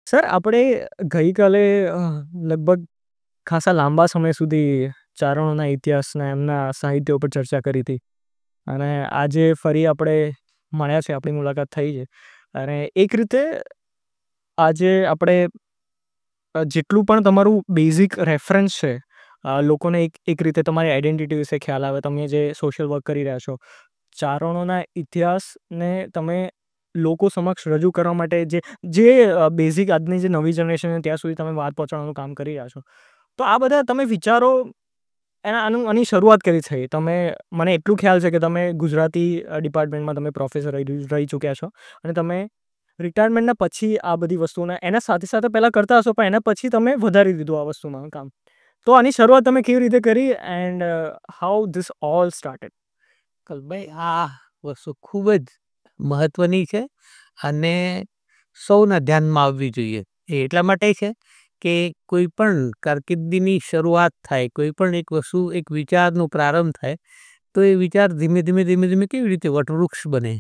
Sir, આપણે ગઈકાલે લગભગ ખાસા લાંબા સમય સુધી ચારણોના ઇતિહાસના એમના સાહિત્ય ઉપર ચર્ચા કરી હતી. અને આજે ફરી આપણે મળ્યા છે, આપણી મુલાકાત થઈ છે. અને એક રીતે આજે આપણે જેટલું પણ તમારું બેઝિક રેફરન્સ છે, લોકોને એક રીતે તમારી આઈડેન્ટિટી વિશે ખ્યાલ આવે. તમે જે સોશિયલ વર્ક કરી રહ્યા છો, ચારણોના ઇતિહાસને તમે લોકો સમક્ષ રજૂ કરવા માટે જે બેઝિક આજની જે નવી જનરેશન ત્યાં સુધી તમે વાત પહોંચાડવાનું કામ કરી રહ્યા છો. તો આ બધા તમે વિચારો આની શરૂઆત કરી છે. મને એટલું ખ્યાલ છે કે તમે ગુજરાતી ડિપાર્ટમેન્ટમાં તમે પ્રોફેસર રહી ચૂક્યા છો, અને તમે રિટાયરમેન્ટના પછી આ બધી વસ્તુઓને એના સાથે સાથે પહેલાં કરતા હશો, પણ એના પછી તમે વધારી દીધું આ વસ્તુમાં કામ. તો આની શરૂઆત તમે કેવી રીતે કરી, and how this all started? Kalbhai, આ વસ્તુ ખૂબ જ મહત્વની છે અને સૌના ધ્યાનમાં આવવી જોઈએ. એ એટલા માટે છે કે કોઈ પણ કારકિર્દીની શરૂઆત થાય, કોઈ પણ એક વસ્તુ, એક વિચારનો પ્રારંભ થાય, તો એ વિચાર ધીમે ધીમે ધીમે ધીમે કેવી રીતે વટવૃક્ષ બને,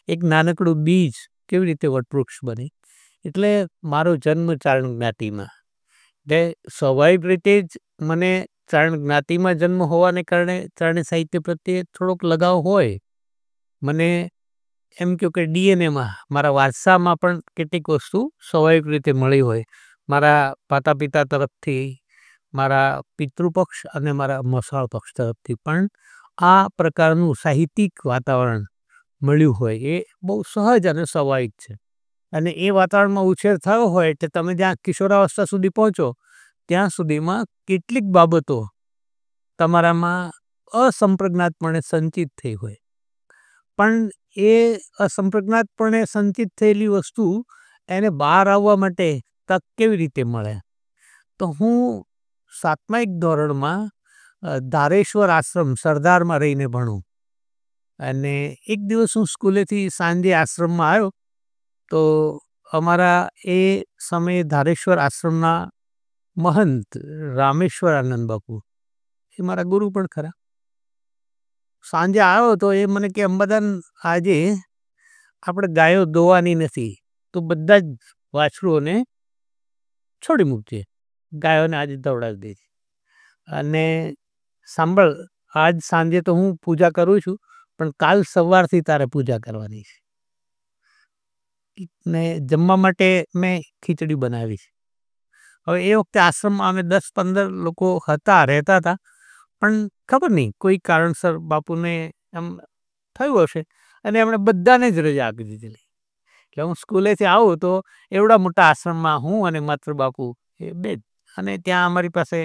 એક નાનકડું બીજ કેવી રીતે વટવૃક્ષ બને. એટલે મારો જન્મ ચારણ જ્ઞાતિમાં, એટલે સ્વાભાવિક રીતે જ મને ચારણ જ્ઞાતિમાં જન્મ હોવાને કારણે ચારણી સાહિત્ય પ્રત્યે થોડોક લગાવ હોય. મને એમ કહ્યું કે ડીએનએમાં, મારા વારસામાં પણ કેટલીક વસ્તુ સ્વાભાવિક રીતે મળી હોય. મારા માતા પિતા તરફથી, મારા પિતૃપક્ષ અને મારા મસાળ પક્ષ તરફથી પણ આ પ્રકારનું સાહિત્યિક વાતાવરણ મળ્યું હોય. એ બહુ સહજ અને સ્વાભાવિક છે. અને એ વાતાવરણમાં ઉછેર થયો હોય એટલે તમે જ્યાં કિશોરાવસ્થા સુધી પહોંચો ત્યાં સુધીમાં કેટલીક બાબતો તમારામાં અસંપ્રજ્ઞાતપણે સંચિત થઈ હોય. પણ એ અસંપ્રજ્ઞાતપણે સંચિત થયેલી વસ્તુ એને બહાર આવવા માટે તક કેવી રીતે મળે? તો હું 7મા ધોરણમાં ધારેશ્વર આશ્રમ સરદારમાં રહીને ભણું. અને એક દિવસ હું સ્કૂલેથી સાંજે આશ્રમમાં આવ્યો, તો અમારા એ સમયે ધારેશ્વર આશ્રમના મહંત રામેશ્વર આનંદ બાપુ, એ મારા ગુરુ પણ ખરા. સાંજે આવ્યો તો એ મને કે, અંબાદાન, આજે આપણે ગાયો દોવાની નથી, તો બધા જ વાછરુઓને છોડી મૂકજે, ગાયોને આજે દોડાવી દેજે. અને સાંભળ, આજ સાંજે તો હું પૂજા કરું છું, પણ કાલ સવારથી તારે પૂજા કરવાની છે. ને જમવા માટે મેં ખીચડી બનાવી છે. હવે એ વખતે આશ્રમમાં અમે 10-15 લોકો હતા, રહેતા હતા. પણ ખબર નહીં, કોઈ કારણસર બાપુને એમ થયું હશે અને એમણે બધાને જ રજા આપી દીધેલી. એટલે હું સ્કૂલેથી આવું તો એવડા મોટા આશ્રમમાં હું અને માત્ર બાપુ, એ બે જ. અને ત્યાં અમારી પાસે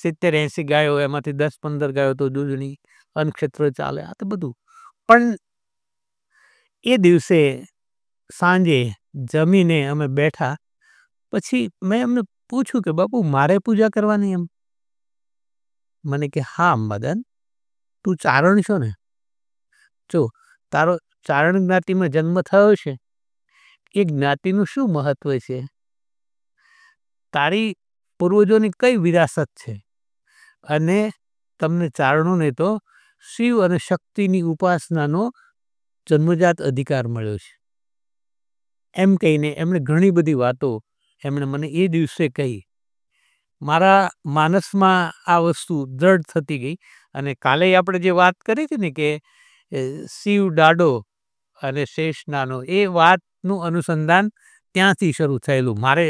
70-80 ગાયો, એમાંથી 10-15 ગાયો તો દૂધની, અન્નક્ષેત્ર ચાલે, આ તો બધું. પણ એ દિવસે સાંજે જમીને અમે બેઠા પછી મેં એમને પૂછ્યું કે, બાપુ, મારે પૂજા કરવાની? એમ મને કે, હા અંબાદાન, તું ચારણ છો ને, જો તારો ચારણ જ્ઞાતિમાં જન્મ થયો છે, એ જ્ઞાતિનું શું મહત્વ છે, તારી પૂર્વજોની કઈ વિરાસત છે, અને તમને ચારણોને તો શિવ અને શક્તિની ઉપાસનાનો જન્મજાત અધિકાર મળ્યો છે. એમ કહીને એમણે ઘણી બધી વાતો એમણે મને એ દિવસે કહી. મારા માનસમાં આ વસ્તુ દ્રઢ થતી ગઈ. અને કાલે આપણે જે વાત કરી હતી ને કે શિવ ડાડો અને શેષ નાનો, એ વાતનું અનુસંધાન ત્યાંથી શરૂ થયેલું મારે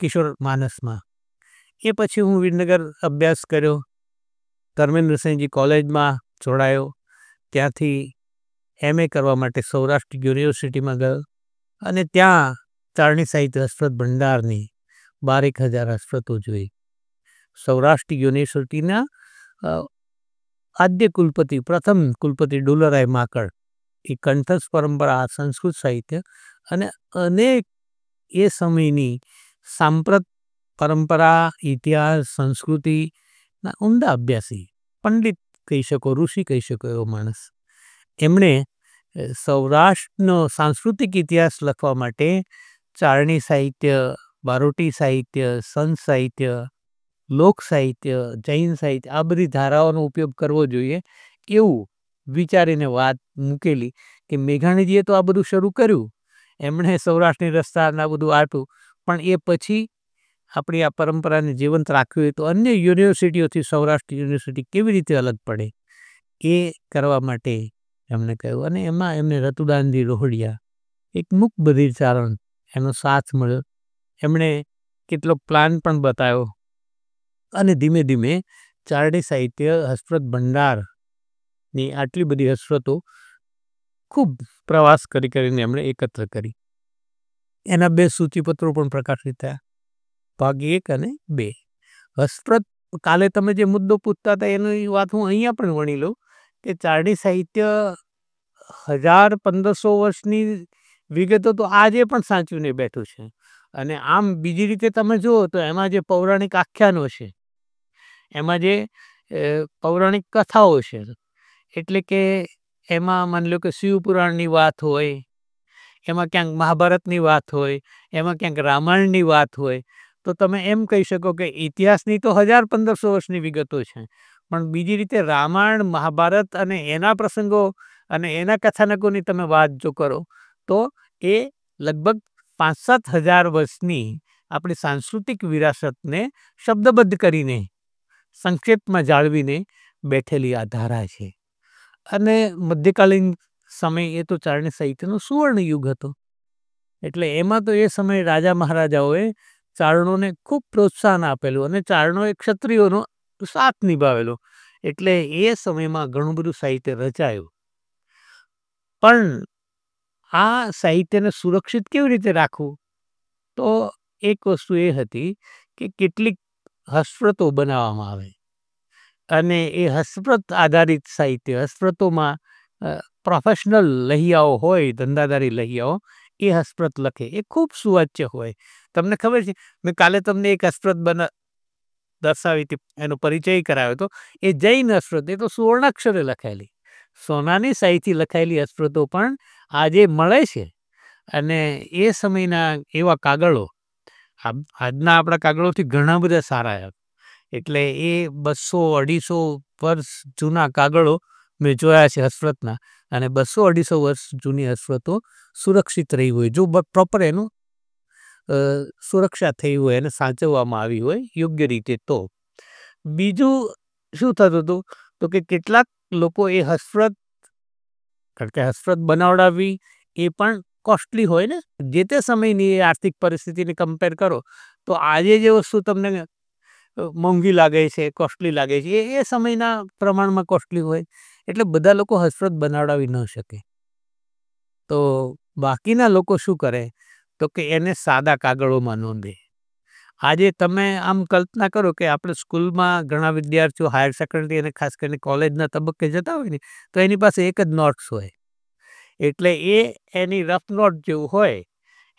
કિશોર માનસમાં. એ પછી હું વિરનગર અભ્યાસ કર્યો, ધર્મેન્દ્રસિંહજી કોલેજમાં જોડાયો, ત્યાંથી MA કરવા માટે સૌરાષ્ટ્ર યુનિવર્સિટીમાં ગયો, અને ત્યાં ચારણી સાહિત્ય હસ્તપ્રત ભંડારની 12,000 હસ્તપ્રતો જોઈ. સૌરાષ્ટ્ર યુનિવર્સિટીના આદ્ય કુલપતિ, પ્રથમ કુલપતિ ડુલરાય માકડ, એ કંઠસ્થ પરંપરા, સંસ્કૃત સાહિત્ય અને અનેક એ સમયની સાંપ્રત પરંપરા, ઇતિહાસ, સંસ્કૃતિના ઊંડા અભ્યાસી, પંડિત કહી શકો, ઋષિ કહી શકો એવો માણસ. એમણે સૌરાષ્ટ્રનો સાંસ્કૃતિક ઇતિહાસ લખવા માટે ચારણી સાહિત્ય, બારોટી સાહિત્ય, સંત સાહિત્ય, લોક સાહિત્ય, જૈન સાહિત્ય, આ બધી ધારાઓનો ઉપયોગ કરવો જોઈએ એવું વિચારીને વાત મૂકેલી કે મેઘાણીજીએ તો આ બધું શરૂ કર્યું, એમણે સૌરાષ્ટ્રની રસ્તાના બધું આપ્યું, પણ એ પછી આપણી આ પરંપરાને જીવંત રાખવી હોય તો અન્ય યુનિવર્સિટીઓથી સૌરાષ્ટ્ર યુનિવર્સિટી કેવી રીતે અલગ પડે એ કરવા માટે એમણે કહ્યું. અને એમાં એમને રતુદાનજી રોહડિયા, એક મૂક બધિર ચારણ, એનો સાથ મળ્યો. એમણે કેટલોક પ્લાન પણ બતાવ્યો અને ધીમે ધીમે ચારણી સાહિત્ય હસ્તપ્રત ભંડારની આટલી બધી હસ્તપ્રતો ખૂબ પ્રવાસ કરીને એમણે એકત્ર કરી. એના 2 સૂચિપત્રો પણ પ્રકાશિત થયા, ભાગ 1 અને 2. હસ્તપ્રત કાલે તમે જે મુદ્દો પૂછતા હતા એની વાત હું અહીંયા પણ વણી લઉં કે ચારણી સાહિત્ય 1000-1500 વર્ષની વિગતો તો આજે પણ સાચવીને બેઠું છે. અને આમ બીજી રીતે તમે જુઓ તો એમાં જે પૌરાણિક આખ્યાનો છે, એમાં જે પૌરાણિક કથાઓ છે, એટલે કે એમાં માની લો કે શિવપુરાણની વાત હોય, એમાં ક્યાંક મહાભારતની વાત હોય, એમાં ક્યાંક રામાયણની વાત હોય, તો તમે એમ કહી શકો કે ઇતિહાસની તો 1000-1500 વર્ષની વિગતો છે, પણ બીજી રીતે રામાયણ, મહાભારત અને એના પ્રસંગો અને એના કથાનકોની તમે વાત જો કરો તો એ લગભગ 5-7 હજાર વર્ષની આપણી સાંસ્કૃતિક વિરાસતને શબ્દબદ્ધ કરીને સંક્ષેપમાં જાળવીને બેઠેલી આ ધારા છે. અને મધ્યકાલીન સમય એ તો ચારણી સાહિત્યનો સુવર્ણ યુગ હતો. એટલે એમાં તો એ સમયે રાજા મહારાજાઓએ ચારણોને ખૂબ પ્રોત્સાહન આપેલું અને ચારણોએ ક્ષત્રિયોનો સાથ નિભાવેલો. એટલે એ સમયમાં ઘણું બધું સાહિત્ય રચાયું. પણ આ સાહિત્યને સુરક્ષિત કેવી રીતે રાખવું? તો એક વસ્તુ એ હતી કે કેટલીક હસ્તપ્રતો બનાવવામાં આવે અને એ હસ્તપ્રત આધારિત સાહિત્ય, હસ્તપ્રતોમાં પ્રોફેશનલ લહિયાઓ હોય, ધંધાદારી લહિયાઓ, એ હસ્તપ્રત લખે. એ ખૂબ સુવાચ્ય હોય. તમને ખબર છે, મેં કાલે તમને એક હસ્તપ્રત દર્શાવી હતી, એનો પરિચય કરાવ્યો હતો. એ જૈન હસ્તપ્રત, એ તો સુવર્ણાક્ષરે લખાયેલી, સોનાની શાહીથી લખાયેલી હસ્તપ્રતો પણ આજે મળે છે. અને એ સમયના એવા કાગળો આજના આપણા કાગળોથી ઘણા બધા સારા. એટલે એ 200-250 વર્ષ જૂના કાગળો મેં જોયા છે હસ્તપ્રતના, અને 200-250 વર્ષ જૂની હસ્તપ્રતો સુરક્ષિત રહી હોય, જો પ્રોપર એનું સુરક્ષા થઈ હોય, એને સાચવવામાં આવી હોય યોગ્ય રીતે. તો બીજું શું થતું હતું તો કે કેટલાક લોકો એ હસ્તપ્રત, કારણ કે હસ્તપ્રત બનાવડાવવી એ પણ કોસ્ટલી હોય ને, જે તે સમયની એ આર્થિક પરિસ્થિતિને કમ્પેર કરો તો આજે જે વસ્તુ તમને મોંઘી લાગે છે, કોસ્ટલી લાગે છે, એ સમયના પ્રમાણમાં કોસ્ટલી હોય. એટલે બધા લોકો હસ્તપ્રત બનાવડાવી ન શકે. તો બાકીના લોકો શું કરે તો કે એને સાદા કાગળોમાં નોંધે. આજે તમે આમ કલ્પના કરો કે આપણે સ્કૂલમાં ઘણા વિદ્યાર્થીઓ હાયર સેકન્ડરી અને ખાસ કરીને કોલેજના તબક્કે જતા હોય ને, તો એની પાસે એક જ નોટ્સ હોય. એટલે એ એની રફ નોટ જેવું હોય,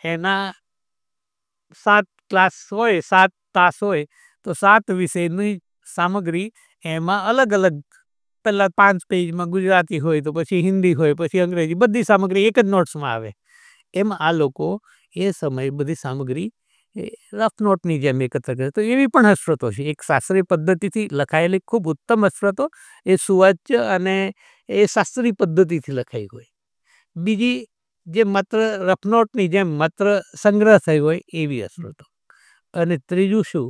એના 7 ક્લાસ હોય, 7 તાસ હોય, તો 7 વિષયની સામગ્રી એમાં અલગ અલગ, પહેલાં 5 પેજમાં ગુજરાતી હોય, તો પછી હિન્દી હોય, પછી અંગ્રેજી, બધી સામગ્રી એક જ નોટ્સમાં આવે. એમ આ લોકો એ સમયે બધી સામગ્રી રફ નોટની જેમ એકત્ર કરે. તો એવી પણ હસ્તપ્રતો છે. એક શાસ્ત્રીય પદ્ધતિથી લખાયેલી ખૂબ ઉત્તમ હસ્તપ્રતો, એ સુવાચ્ય અને એ શાસ્ત્રીય પદ્ધતિથી લખાઈ હોય. બીજી જે માત્ર રફનોટની જેમ માત્ર સંગ્રહ થઈ હોય એવી હસ્તપ્રતો. અને ત્રીજું શું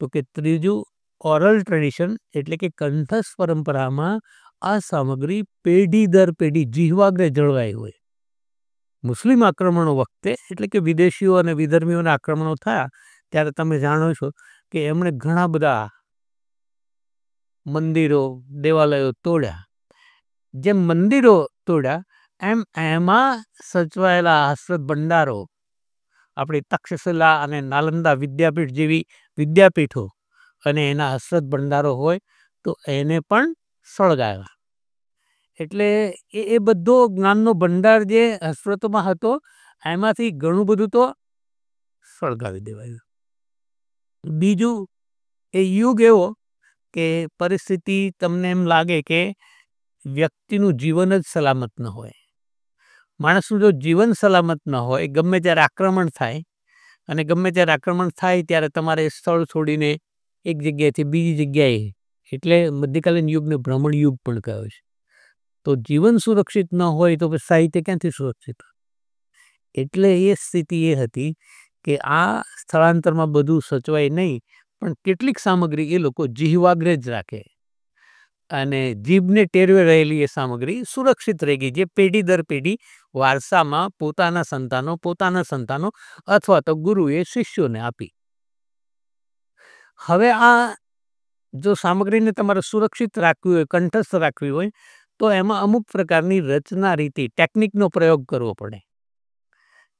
તો કે ત્રીજું ઓરલ ટ્રેડિશન, એટલે કે કંઠસ્થ પરંપરામાં આ સામગ્રી પેઢી દર પેઢી જીહવાગ્રે જળવાઈ હોય. મુસ્લિમ આક્રમણો વખતે, એટલે કે વિદેશીઓ અને વિધર્મીઓના આક્રમણો થયા ત્યારે તમે જાણો છો કે એમણે ઘણા બધા મંદિરો, દેવાલયો તોડ્યા. જેમ મંદિરો તોડ્યા એમ એમાં સચવાયેલા હસ્તપ્રત ભંડારો, આપણી તક્ષશિલા અને નાલંદા વિદ્યાપીઠ જેવી વિદ્યાપીઠો અને એના હસ્તપ્રત ભંડારો હોય તો એને પણ સળગાવ્યા. એટલે એ બધો જ્ઞાનનો ભંડાર જે હસ્તપ્રતોમાં હતો, એમાંથી ઘણું બધું તો સળગાવી દેવાયું. બીજું, એ યુગ એવો કે પરિસ્થિતિ તમને એમ લાગે કે વ્યક્તિનું જીવન જ સલામત ન હોય. માણસનું જો જીવન સલામત ન હોય, ગમે ત્યારે આક્રમણ થાય, અને ગમે ત્યારે આક્રમણ થાય ત્યારે તમારે સ્થળ છોડીને એક જગ્યાએથી બીજી જગ્યાએ, એટલે મધ્યકાલીન યુગને ભ્રમણ યુગ પણ કહ્યો છે. તો જીવન સુરક્ષિત ન હોય તો સાહિત્ય ક્યાંથી સુરક્ષિત? એટલે એ સ્થિતિ એ હતી કે આ સ્થળાંતરમાં બધું સચવાય નહીં, પણ કેટલીક સામગ્રી એ લોકો જીહવાગ્રે જ રાખે અને જીભને ટેરવે રહેલી એ સામગ્રી સુરક્ષિત રહી ગઈ, જે પેઢી દર પેઢી વારસામાં પોતાના સંતાનો અથવા તો ગુરુએ શિષ્યોને આપી. હવે આ જો સામગ્રીને તમારે સુરક્ષિત રાખવી હોય, કંઠસ્થ રાખવી હોય, તો એમાં અમુક પ્રકારની રચના રીતિ ટેકનિકનો પ્રયોગ કરવો પડે.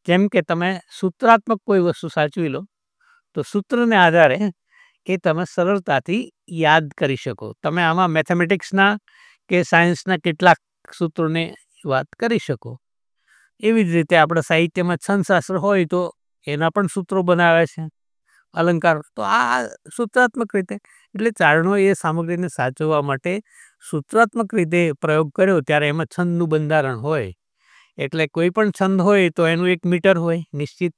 જેમ કે તમે સૂત્રાત્મક કોઈ વસ્તુ સાચવી લો તો સૂત્રને આધારે એ તમે સરળતાથી યાદ કરી શકો. તમે આમાં મેથેમેટિક્સના કે સાયન્સના કેટલાક સૂત્રોને વાત કરી શકો. એવી જ રીતે આપણે સાહિત્યમાં છંદશાસ્ત્ર હોય તો એના પણ સૂત્રો બનાવે છે, અલંકાર. તો આ સૂત્રાત્મક રીતે, એટલે ચારણો એ સામગ્રીને સાચવવા માટે સૂત્રાત્મક રીતે પ્રયોગ કર્યો. ત્યારે એમાં છંદનું બંધારણ હોય, એટલે કોઈ પણ છંદ હોય તો એનું એક મીટર હોય નિશ્ચિત.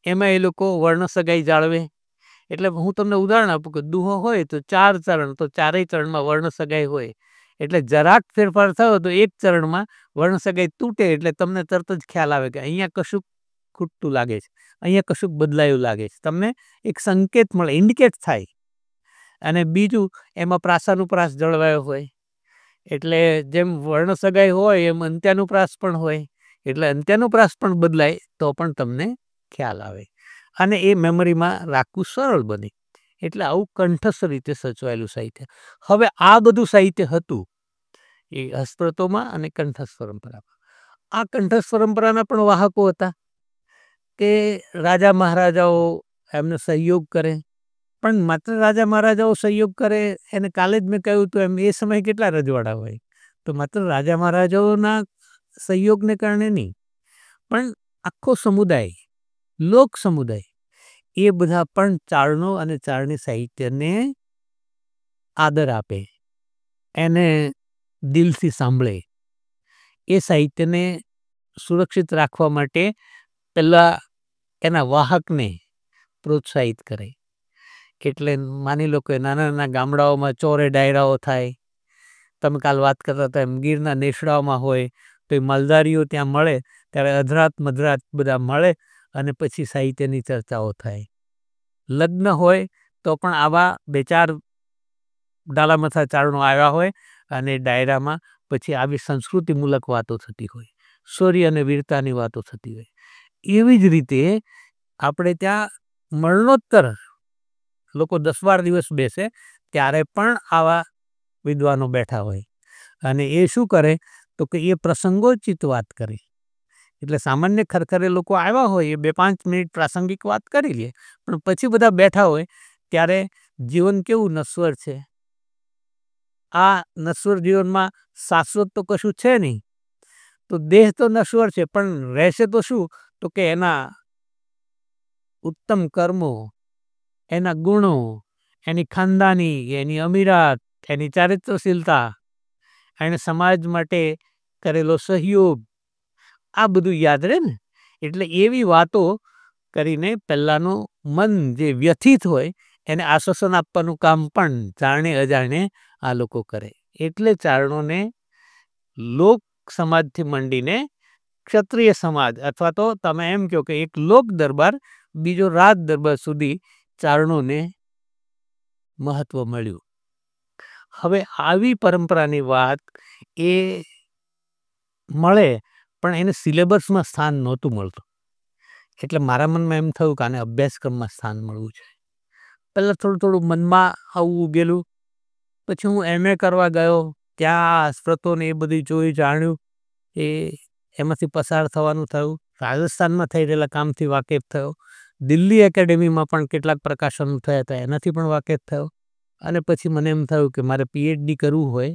એમાં એ લોકો વર્ણ સગાઈ જાળવે. એટલે હું તમને ઉદાહરણ આપું કે દુહો હોય તો 4 ચરણ, તો ચારેય ચરણમાં વર્ણ સગાઈ હોય. એટલે જરાક ફેરફાર થયો તો એક ચરણમાં વર્ણ સગાઈ તૂટે, એટલે તમને તરત જ ખ્યાલ આવે કે અહીંયા કશુંક ખૂટતું લાગે છે, અહીંયા કશુંક બદલાયું લાગે છે. તમને એક સંકેત મળે, ઇન્ડિકેટ થાય. અને બીજું, એમાં પ્રાસાનુપ્રાસ જળવાયો હોય. એટલે જેમ વર્ણ સગાઈ હોય એમ અંત્યાનુપ્રાસ પણ હોય. એટલે અંત્યાનુપ્રાસ પણ બદલાય તો પણ તમને ખ્યાલ આવે અને એ મેમરીમાં રાખવું સરળ બને. એટલે આવું કંઠસ્થ રીતે સચવાયેલું સાહિત્ય. હવે આ બધું સાહિત્ય હતું એ હસ્તપ્રતોમાં અને કંઠસ્થ પરંપરામાં. આ કંઠસ્થ પરંપરાના પણ વાહકો હતા કે રાજા મહારાજાઓ એમને સહયોગ કરે. પણ માત્ર રાજા મહારાજાઓ સહયોગ કરે એને કાલે જ મેં કહ્યું હતું એમ, એ સમયે કેટલા રજવાડા હોય, તો માત્ર રાજા મહારાજાઓના સહયોગને કારણે નહીં, પણ આખો સમુદાય, લોક સમુદાય, એ બધા પણ ચારણો અને ચારણી સાહિત્યને આદર આપે, એને દિલથી સાંભળે. એ સાહિત્યને સુરક્ષિત રાખવા માટે પહેલાં એના વાહકને પ્રોત્સાહિત કરે. એટલે માની લો કે નાના નાના ગામડાઓમાં ચોરે ડાયરાઓ થાય. તમે કાલ વાત કરતા હતા એમ ગીરના નેસડાઓમાં હોય તો એ માલધારીઓ ત્યાં મળે, ત્યારે અધરાત મધરાત બધા મળે અને પછી સાહિત્યની ચર્ચાઓ થાય. લગ્ન હોય તો પણ આવા 2-4 ડાલામથા ચારણો આવ્યા હોય અને ડાયરામાં પછી આવી સંસ્કૃતિમૂલક વાતો થતી હોય, શૌર્ય અને વીરતાની વાતો થતી હોય. એવી જ રીતે આપણે ત્યાં મરણોત્તર લોકો 10-12 દિવસ બેસે ત્યારે પણ આવા વિદ્વાનો બેઠા હોય અને એ શું કરે તો કે એ પ્રસંગોચિત વાત કરે. એટલે સામાન્ય ખરખરે લોકો આવ્યા હોય એ 2-5 મિનિટ પ્રાસંગિક વાત કરી લે, પણ પછી બધા બેઠા હોય ત્યારે જીવન કેવું નશ્વર છે, આ નશ્વર જીવનમાં શાશ્વત તો કશું છે નહીં, તો દેહ તો નશ્વર છે પણ રહેશે તો શું, તો કે એના ઉત્તમ કર્મો, એના ગુણો, એની ખાનદાની, એની અમીરાત, એની ચારિત્રશીલતા, એને સમાજ માટે કરેલો સહયોગ, આ બધું યાદ રહે ને. એટલે એવી વાતો કરીને પહેલાંનું મન જે વ્યથિત હોય એને આશ્વાસન આપવાનું કામ પણ જાણે અજાણે આ લોકો કરે. એટલે ચારણોને લોક સમાજથી મંડીને ક્ષત્રિય સમાજ અથવા તો તમે એમ કહો કે એક લોક દરબાર, બીજો રાજ દરબાર સુધી ચારણોને મહત્વ મળ્યું. હવે આવી પરંપરાની વાત એ મળે પણ એને સિલેબસમાં સ્થાન નહોતું મળતું. એટલે મારા મનમાં એમ થયું કે આને અભ્યાસક્રમમાં સ્થાન મળવું છે. પહેલાં થોડું મનમાં આવું ઉગેલું. પછી હું MA કરવા ગયો, ત્યાં સ્ત્રોતોને એ બધું જોઈ જાણ્યું, એમાંથી પસાર થવાનું થયું. રાજસ્થાનમાં થઈ રહેલા કામથી વાકેફ થયો. દિલ્હી એકેડેમીમાં પણ કેટલાક પ્રકાશનો થયા હતા, એનાથી પણ વાકેફ થયો. અને પછી મને એમ થયું કે મારે PhD કરવું હોય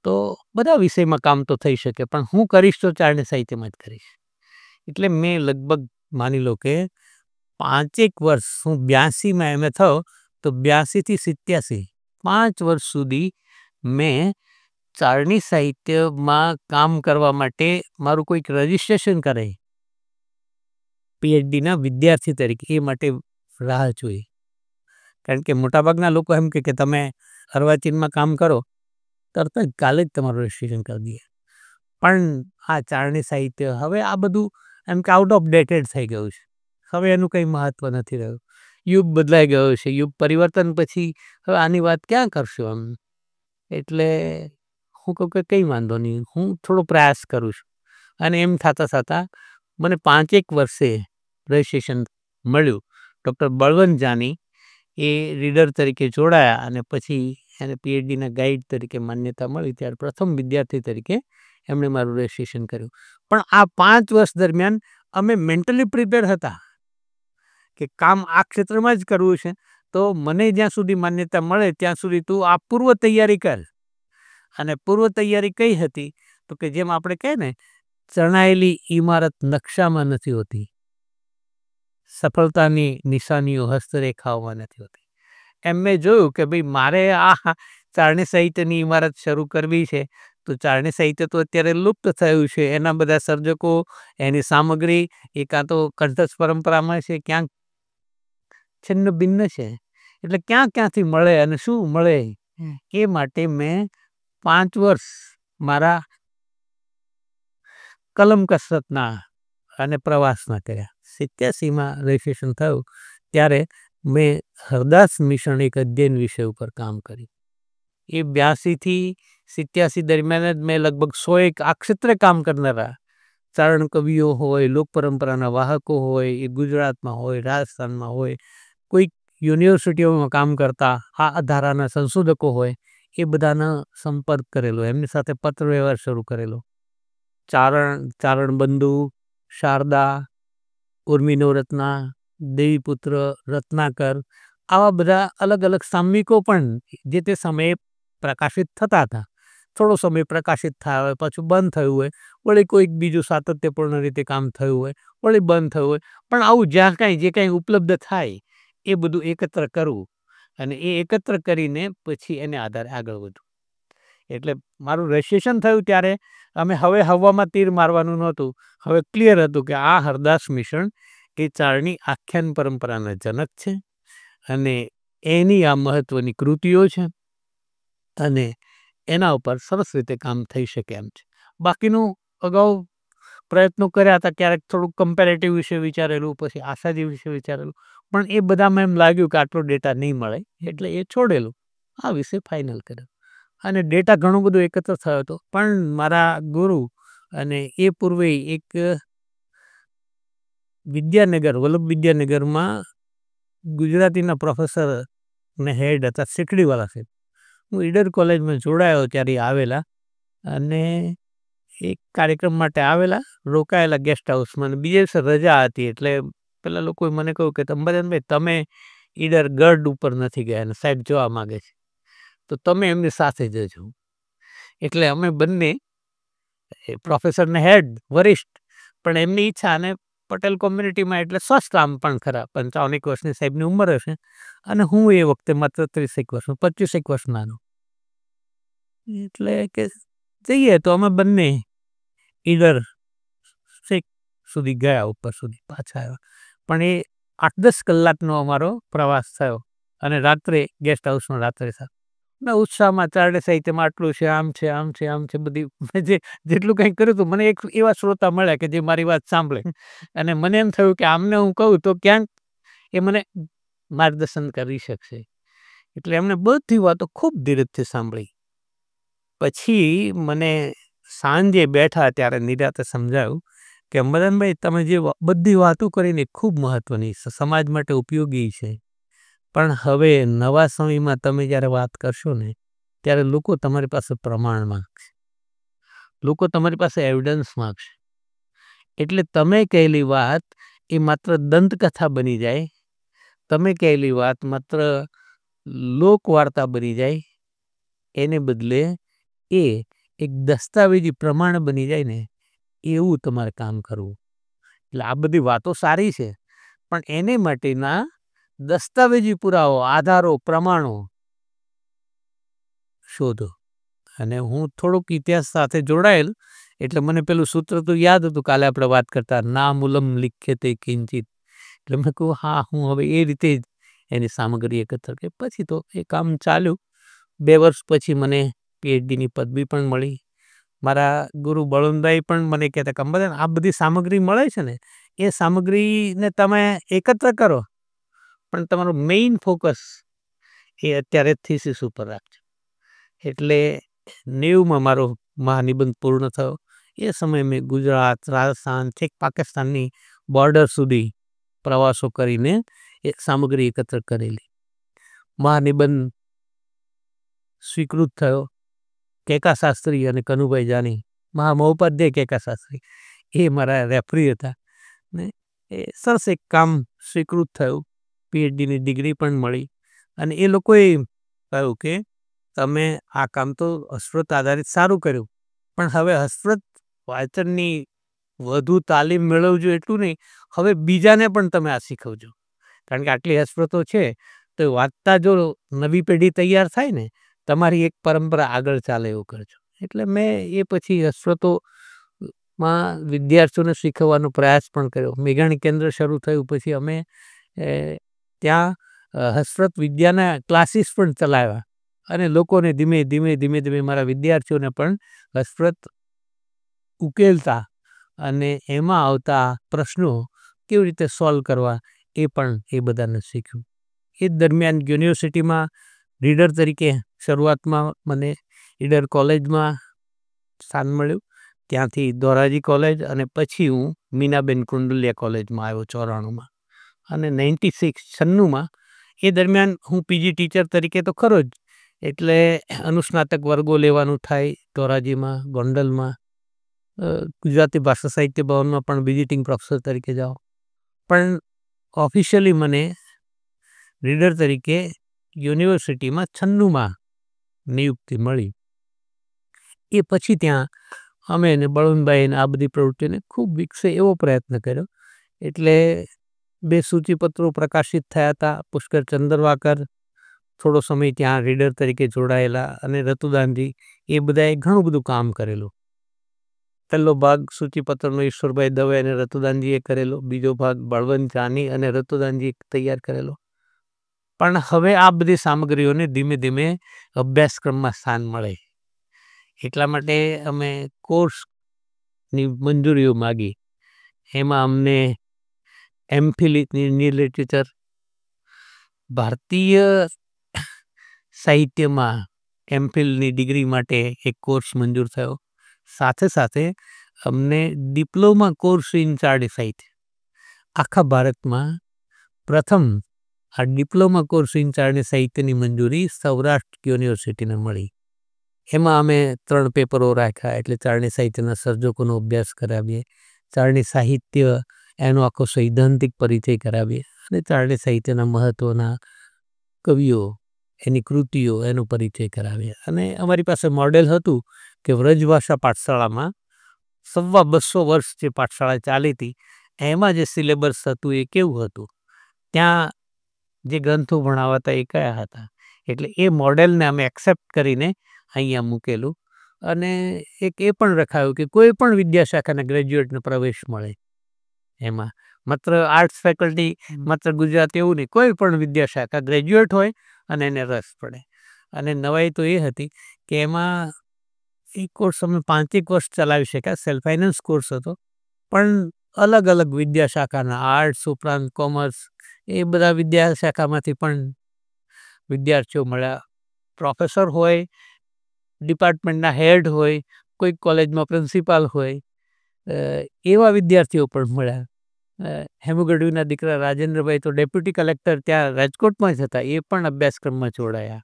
તો બધા વિષયમાં કામ તો થઈ શકે, પણ હું કરીશ તો ચારણી સાહિત્યમાં જ કરીશ. એટલે મેં લગભગ માની લો કે 5 વર્ષ, હું 82માં MA થયો તો 82થી 87 5 વર્ષ સુધી મેં ચારણી સાહિત્યમાં કામ કરવા માટે મારું કોઈક રજિસ્ટ્રેશન કરે PhDના વિદ્યાર્થી તરીકે, એ માટે રાહ જોઈ. કારણ કે મોટાભાગના લોકો એમ કે તમે અર્વાચીનમાં કામ કરો તરત જ કાલે જ તમારું રજિસ્ટ્રેશન કરી દઈએ. પણ આ ચારણી સાહિત્ય, હવે આ બધું એમ કે આઉટ ઓફ ડેટેડ થઈ ગયું છે. હવે એનું કંઈ મહત્વ નથી રહ્યું. યુગ બદલાઈ ગયો છે. યુગ પરિવર્તન પછી હવે આની વાત ક્યાં કરશું આમ. એટલે હું કહું કે કંઈ વાંધો નહીં, હું થોડો પ્રયાસ કરું છું. અને એમ થતાં મને 5 વર્ષે રજિસ્ટ્રેશન મળ્યું. ડૉક્ટર બળવંત જાની એ રીડર તરીકે જોડાયા અને પછી એને પીએચડીના ગાઈડ તરીકે માન્યતા મળી. ત્યારે પ્રથમ વિદ્યાર્થી તરીકે એમણે મારું રજિસ્ટ્રેશન કર્યું. પણ આ 5 વર્ષ દરમિયાન અમે મેન્ટલી પ્રિપેર હતા કે કામ આ ક્ષેત્રમાં જ કરવું છે, તો મને જ્યાં સુધી માન્યતા મળે ત્યાં સુધી તું આ પૂર્વ તૈયારી કર. અને પૂર્વ તૈયારી કઈ હતી? તો કે જેમ આપણે કહીએ ને, ચણાયેલી ઇમારત નકશામાં નથી હોતી, સફળતાની નિશાનીઓ હસ્તરેખાઓમાં નથી હોતી. એમ મેં જોયું કે ભાઈ મારે આ ચારણી સાહિત્યની ઇમારત શરૂ કરવી છે, તો ચારણી સાહિત્ય તો અત્યારે લુપ્ત થયું છે. એના બધા સર્જકો, એની સામગ્રી એ કાં તો કંઠસ્થ પરંપરામાં છે, ક્યાંક છિન્ન ભિન્ન છે. એટલે ક્યાંથી મળે અને શું મળે, એ માટે મેં 5 વર્ષ મારા કલમ કસરતના અને પ્રવાસના કર્યા. 87માં રજિસ્ટ્રેશન થયું ત્યારે મેં હરદાસ મિશન એક અધ્યયન વિષય ઉપર કામ કર્યું. એ 82થી 87 દરમિયાન જ મેં લગભગ 101 આ ક્ષેત્રે કામ કરનારા ચારણ કવિઓ હોય, લોક પરંપરાના વાહકો હોય, એ ગુજરાતમાં હોય, રાજસ્થાનમાં હોય, કોઈક યુનિવર્સિટીઓમાં કામ કરતા આ ધારાના સંશોધકો હોય, એ બધાનો સંપર્ક કરેલો, એમની સાથે પત્ર વ્યવહાર શરૂ કરેલો. ચારણ બંધુ, શારદા, ઉર્મિનો રત્ના, દેવીપુત્ર, રત્નાકર, આવા બધા અલગ અલગ સામયિકો પણ જે તે સમયે પ્રકાશિત થતા હતા. થોડો સમય પ્રકાશિત થયા હોય, પાછું બંધ થયું હોય, વળી કોઈક બીજું સાતત્યપૂર્ણ રીતે કામ થયું હોય, વળી બંધ થયું હોય. પણ આવું જ્યાં કાંઈ જે કાંઈ ઉપલબ્ધ થાય એ બધું એકત્ર કરવું અને એ એકત્ર કરીને પછી એને આધારે આગળ વધવું. એટલે મારું રજિસ્ટ્રેશન થયું ત્યારે અમે હવે હવામાં તીર મારવાનું નહોતું. હવે ક્લિયર હતું કે આ હરદાસ મિશન એ ચારણી આખ્યાન પરંપરાના જનક છે અને એની આ મહત્વની કૃતિઓ છે અને એના ઉપર સરસ રીતે કામ થઈ શકે એમ છે. બાકીનું અગાઉ પ્રયત્નો કર્યા હતા, ક્યારેક થોડુંક કમ્પેરેટિવ વિશે વિચારેલું, પછી આશાજી વિશે વિચારેલું, પણ એ બધામાં એમ લાગ્યું કે આટલો ડેટા નહીં મળે, એટલે એ છોડેલું. આ વિશે ફાઇનલ કર્યો. અને ડેટા ઘણો બધો એકત્ર થયો હતો. પણ મારા ગુરુ અને એ પૂર્વે એક વિદ્યાનગર, વલ્લભ વિદ્યાનગરમાં ગુજરાતીના પ્રોફેસર ને હેડ હતા, શીખડીવાલા સાહેબ. હું ઈડર કોલેજમાં જોડાયો ત્યારે આવેલા અને એક કાર્યક્રમ માટે આવેલા, રોકાયેલા ગેસ્ટ હાઉસમાં. બીજે દિવસે રજા હતી એટલે પેલા લોકોએ મને કહ્યું કે અંબાદાનભાઈ તમે ઈડર ગઢ ઉપર નથી ગયા અને સાહેબ જોવા માગે છે, તો તમે એમની સાથે જજો. એટલે અમે બંને, પ્રોફેસરને હેડ વરિષ્ઠ, પણ એમની ઈચ્છા, અને પટેલ કોમ્યુનિટીમાં એટલે સ્વસ્થ આમ પણ ખરા, 55 વર્ષની સાહેબની ઉંમર હશે અને હું એ વખતે માત્ર 30 વર્ષ, 25 વર્ષ નાનો. એટલે કે જઈએ, તો અમે બંને ઈડર સુધી ગયા, ઉપર સુધી પાછા આવ્યા. પણ એ 8-10 કલાકનો અમારો પ્રવાસ થયો અને રાત્રે ગેસ્ટ હાઉસમાં રાત્રે સાથે મેં ઉત્સાહમાં ચારણી સાહિત્યમાં આટલું છે, આમ છે, આમ છે, આમ છે, બધી જેટલું કંઈક કર્યું હતું. મને એક એવા શ્રોતા મળ્યા કે જે મારી વાત સાંભળે અને મને એમ થયું કે આમને હું કહું તો ક્યાંક એ મને માર્ગદર્શન કરી શકશે. એટલે એમણે બધી વાતો ખૂબ ધીરજથી સાંભળી. પછી મને સાંજે બેઠા ત્યારે નિરાતે સમજાયું કે અંબાદાનભાઈ, તમે જે બધી વાતો કરીને ખૂબ મહત્વની છે, સમાજ માટે ઉપયોગી છે, પણ હવે નવા સમયમાં તમે જ્યારે વાત કરશો ને ત્યારે લોકો તમારી પાસે પ્રમાણ માગશે, લોકો તમારી પાસે એવિડન્સ માગશે. એટલે તમે કહેલી વાત એ માત્ર દંતકથા બની જાય, તમે કહેલી વાત માત્ર લોકવાર્તા બની જાય, એને બદલે એ એક દસ્તાવેજી પ્રમાણ બની જાય ને, એવું તમારે કામ કરવું. એટલે આ બધી વાતો સારી છે, પણ એને માટેના દસ્તાવેજી પુરાવો, આધારો, પ્રમાણો શોધો. અને હું થોડુંક ઇતિહાસ સાથે જોડાયેલ એટલે મને પેલું સૂત્ર તો યાદ હતું, કાલે આપણે વાત કરતા, ના મૂલમ લિખ્યતે કિંચિત. એટલે મેં કહું હા, હું હવે એ રીતે જ એની સામગ્રી એકત્ર કરી. પછી તો એ કામ ચાલ્યું. 2 વર્ષ પછી મને પીએચડીની પદવી પણ મળી મારા ગુરુ બળવંતભાઈ પણ મને કહેતા કે અંબાદાન આ બધી સામગ્રી મળે છે ને એ સામગ્રીને તમે એકત્ર કરો, પણ તમારું મેઇન ફોકસ એ અત્યારે થીસીસ ઉપર રાખજો. એટલે 90માં મારો મહાનિબંધ પૂર્ણ થયો. એ સમયે મેં ગુજરાત, રાજસ્થાન, છેક પાકિસ્તાનની બોર્ડર સુધી પ્રવાસો કરીને એ સામગ્રી એકત્ર કરેલી. મહાનિબંધ સ્વીકૃત થયો. કેકા શાસ્ત્રી અને કનુભાઈ જાની, મહામહોપાધ્યાય કેકા શાસ્ત્રી એ મારા રેફરી હતા ને એ સરસ એક કામ સ્વીકૃત થયું. પીએચડીની ડિગ્રી પણ મળી અને એ લોકોએ કહ્યું કે તમે આ કામ તો હસ્તપ્રત આધારિત સારું કર્યું, પણ હવે હસ્તપ્રત વાંચનની વધુ તાલીમ મેળવજો એટલું નહીં, હવે બીજાને પણ તમે આ શીખવજો. કારણ કે આટલી હસ્તપ્રતો છે તો વાંચતા જો નવી પેઢી તૈયાર થાય ને, તમારી એક પરંપરા આગળ ચાલે એવું કરજો. એટલે મેં એ પછી હસ્તપ્રતોમાં વિદ્યાર્થીઓને શીખવવાનો પ્રયાસ પણ કર્યો. મેઘાણી કેન્દ્ર શરૂ થયું પછી અમે ત્યાં હસ્તપ્રત વિદ્યાના ક્લાસીસ પણ ચલાવ્યા અને લોકોને ધીમે ધીમે મારા વિદ્યાર્થીઓને પણ હસ્તપ્રત ઉકેલતા અને એમાં આવતા પ્રશ્નો કેવી રીતે સોલ્વ કરવા એ પણ એ બધાને શીખ્યું. એ દરમિયાન યુનિવર્સિટીમાં રીડર તરીકે શરૂઆતમાં મને રીડર કોલેજમાં સ્થાન મળ્યું. ત્યાંથી ધોરાજી કોલેજ અને પછી હું મીનાબેન કુંડલિયા કોલેજમાં આવ્યો 94માં અને 96 એ દરમિયાન હું પીજી ટીચર તરીકે તો ખરો જ, એટલે અનુસ્નાતક વર્ગો લેવાનું થાય ધોરાજીમાં, ગોંડલમાં. ગુજરાતી ભાષા સાહિત્ય ભવનમાં પણ વિઝિટિંગ પ્રોફેસર તરીકે જાઓ. પણ ઓફિશિયલી મને રીડર તરીકે યુનિવર્સિટીમાં 96માં નિયુક્તિ મળી. એ પછી ત્યાં અમે એને બળવંતભાઈને આ બધી પ્રવૃત્તિને ખૂબ વિકસે એવો પ્રયત્ન કર્યો. એટલે 2 સૂચિપત્રો પ્રકાશિત થયા હતા. પુષ્કર ચંદ્રવાકર થોડો સમય ત્યાં રીડર તરીકે જોડાયેલા અને રતુદાનજી, એ બધાએ ઘણું બધું કામ કરેલું. પહેલો ભાગ સૂચિપત્રનો ઈશ્વરભાઈ દવે અને રતુદાનજીએ કરેલો, બીજો ભાગ બળવંત જાની અને રતુદાનજી તૈયાર કરેલો. પણ હવે આ બધી સામગ્રીઓને ધીમે ધીમે અભ્યાસક્રમમાં સ્થાન મળે એટલા માટે અમે કોર્સની મંજૂરીઓ માગી. એમાં અમને એમફિલ ઇન લિટરેચર, ભારતીય સાહિત્યમાં એમફિલની ડિગ્રી માટે એક કોર્સ મંજૂર થયો. સાથે સાથે અમને ડિપ્લોમા કોર્સ ઇન ચારણી સાહિત્ય, આખા ભારતમાં પ્રથમ આ ડિપ્લોમા કોર્સ ઇન ચારણી સાહિત્યની મંજૂરી સૌરાષ્ટ્ર યુનિવર્સિટીને મળી. એમાં અમે 3 પેપરો રાખ્યા. એટલે ચારણી સાહિત્યના સર્જકોનો અભ્યાસ કરાવીએ, ચારણી સાહિત્ય એનો આખો સૈદ્ધાંતિક પરિચય કરાવીએ અને ચારણી સાહિત્યના મહત્ત્વના કવિઓ, એની કૃતિઓ, એનો પરિચય કરાવીએ. અને અમારી પાસે મોડેલ હતું કે વ્રજભાષા પાઠશાળામાં 250 વર્ષ જે પાઠશાળા ચાલી હતી એમાં જે સિલેબસ હતું એ કેવું હતું, ત્યાં જે ગ્રંથો ભણાવાતા એ કયા હતા. એટલે એ મોડેલને અમે એક્સેપ્ટ કરીને અહીંયા મૂકેલું. અને એક એ પણ રખાયું કે કોઈ પણ વિદ્યાશાખાના ગ્રેજ્યુએટને પ્રવેશ મળે એમાં. માત્ર આર્ટ્સ ફેકલ્ટી, માત્ર ગુજરાત એવું નહીં, કોઈ પણ વિદ્યાશાખા ગ્રેજ્યુએટ હોય અને એને રસ પડે. અને નવાઈ તો એ હતી કે એમાં એ કોર્સ અમે 5 વર્ષ ચલાવી શક્યા. સેલ્ફ ફાઇનાન્સ કોર્સ હતો, પણ અલગ અલગ વિદ્યાશાખાના, આર્ટ્સ ઉપરાંત કોમર્સ, એ બધા વિદ્યાશાખામાંથી પણ વિદ્યાર્થીઓ મળ્યા. પ્રોફેસર હોય, ડિપાર્ટમેન્ટના હેડ હોય, કોઈક કોલેજમાં પ્રિન્સિપાલ હોય, એવા વિદ્યાર્થીઓ પણ મળ્યા. હેમુગઢવીના દીકરા રાજેન્દ્રભાઈ તો ડેપ્યુટી કલેક્ટર ત્યાં રાજકોટમાં જ હતા, એ પણ અભ્યાસક્રમમાં જોડાયા.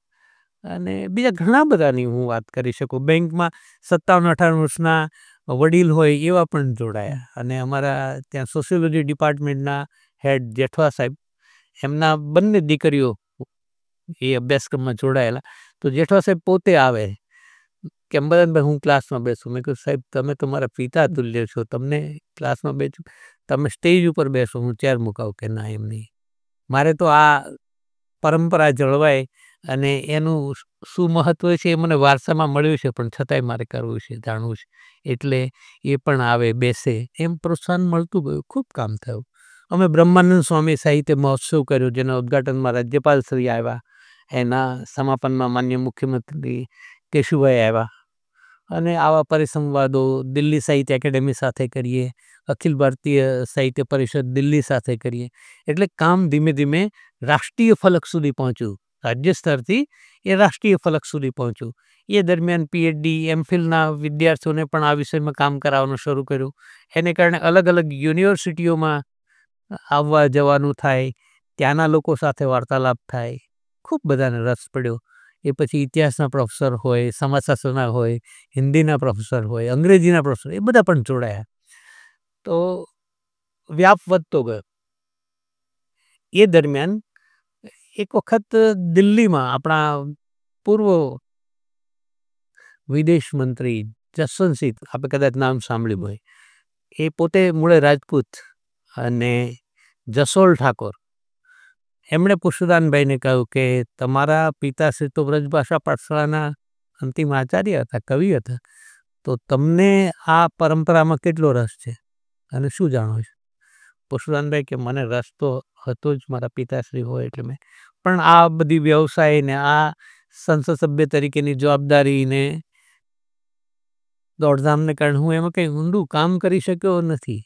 અને બીજા ઘણા બધાની હું વાત કરી શકું. બેંકમાં 57-58 વર્ષના વડીલ હોય એવા પણ જોડાયા. અને અમારા ત્યાં સોશિયોલોજી ડિપાર્ટમેન્ટના હેડ જેઠવા સાહેબ, એમના બંને દીકરીઓ એ અભ્યાસક્રમમાં જોડાયેલા. તો જેઠવા સાહેબ પોતે આવે કે અંબાદાનભાઈ હું ક્લાસમાં બેસું. મેં કહ્યું સાહેબ તમે તો મારા પિતા તુલ્ય છો, તમને ક્લાસમાં બેસું, તમે સ્ટેજ ઉપર બેસો, હું ચેર મુકાવું. કે ના, એમ નહીં, મારે તો આ પરંપરા જળવાય અને એનું શું મહત્ત્વ છે એ મને વારસામાં મળ્યું છે, પણ છતાંય મારે કરવું છે, જાણવું છે. એટલે એ પણ આવે, બેસે, એમ પ્રોત્સાહન મળતું ગયું. ખૂબ કામ થયું. અમે બ્રહ્માનંદ સ્વામી સાહિત્ય મહોત્સવ કર્યો, જેના ઉદ્ઘાટનમાં રાજ્યપાલ શ્રી આવ્યા, એના સમાપનમાં માનનીય મુખ્યમંત્રી કેશુભાઈ આવ્યા. અને આવા પરિસંવાદો દિલ્હી સાહિત્ય એકેડેમી સાથે કરીએ, અખિલ ભારતીય સાહિત્ય પરિષદ દિલ્હી સાથે કરીએ, એટલે કામ ધીમે ધીમે રાષ્ટ્રીય ફલક સુધી પહોંચ્યું. રાજ્ય સ્તરથી એ રાષ્ટ્રીય ફલક સુધી પહોંચ્યું. એ દરમિયાન પીએચડી એમફિલના વિદ્યાર્થીઓને પણ આ વિષયમાં કામ કરાવવાનું શરૂ કર્યું. એને કારણે અલગ અલગ યુનિવર્સિટીઓમાં આવવા જવાનું થાય, ત્યાંના લોકો સાથે વાર્તાલાપ થાય, ખૂબ બધાને રસ પડ્યો. એ પછી ઇતિહાસના પ્રોફેસર હોય, સમાજશાસ્ત્રના હોય, હિન્દીના પ્રોફેસર હોય, અંગ્રેજીના પ્રોફેસર, એ બધા પણ જોડાયા. તો વ્યાપ વધતો ગયો. એ દરમિયાન એક વખત દિલ્હીમાં આપણા પૂર્વ વિદેશ મંત્રી જસવંતસિંહ, આપણે કદાચ નામ સાંભળ્યું હોય, એ પોતે મૂળે રાજપૂત અને જસોલ ઠાકોર, એમણે પુરુષોત્તમભાઈને કહ્યું કે તમારા પિતાશ્રી તો બ્રજભાષા પાઠશાળાના અંતિમ આચાર્ય હતા, કવિ હતા, તો તમને આ પરંપરામાં કેટલો રસ છે અને શું જાણો છો? પુરુષોત્તમભાઈ કે મને રસ તો હતો જ, મારા પિતાશ્રી હોય એટલે મેં, પણ આ બધી વ્યવસાયને, આ સંસદ સભ્ય તરીકેની જવાબદારીને દોડધામને કારણે હું એમાં કંઈ ઊંડું કામ કરી શક્યો નથી.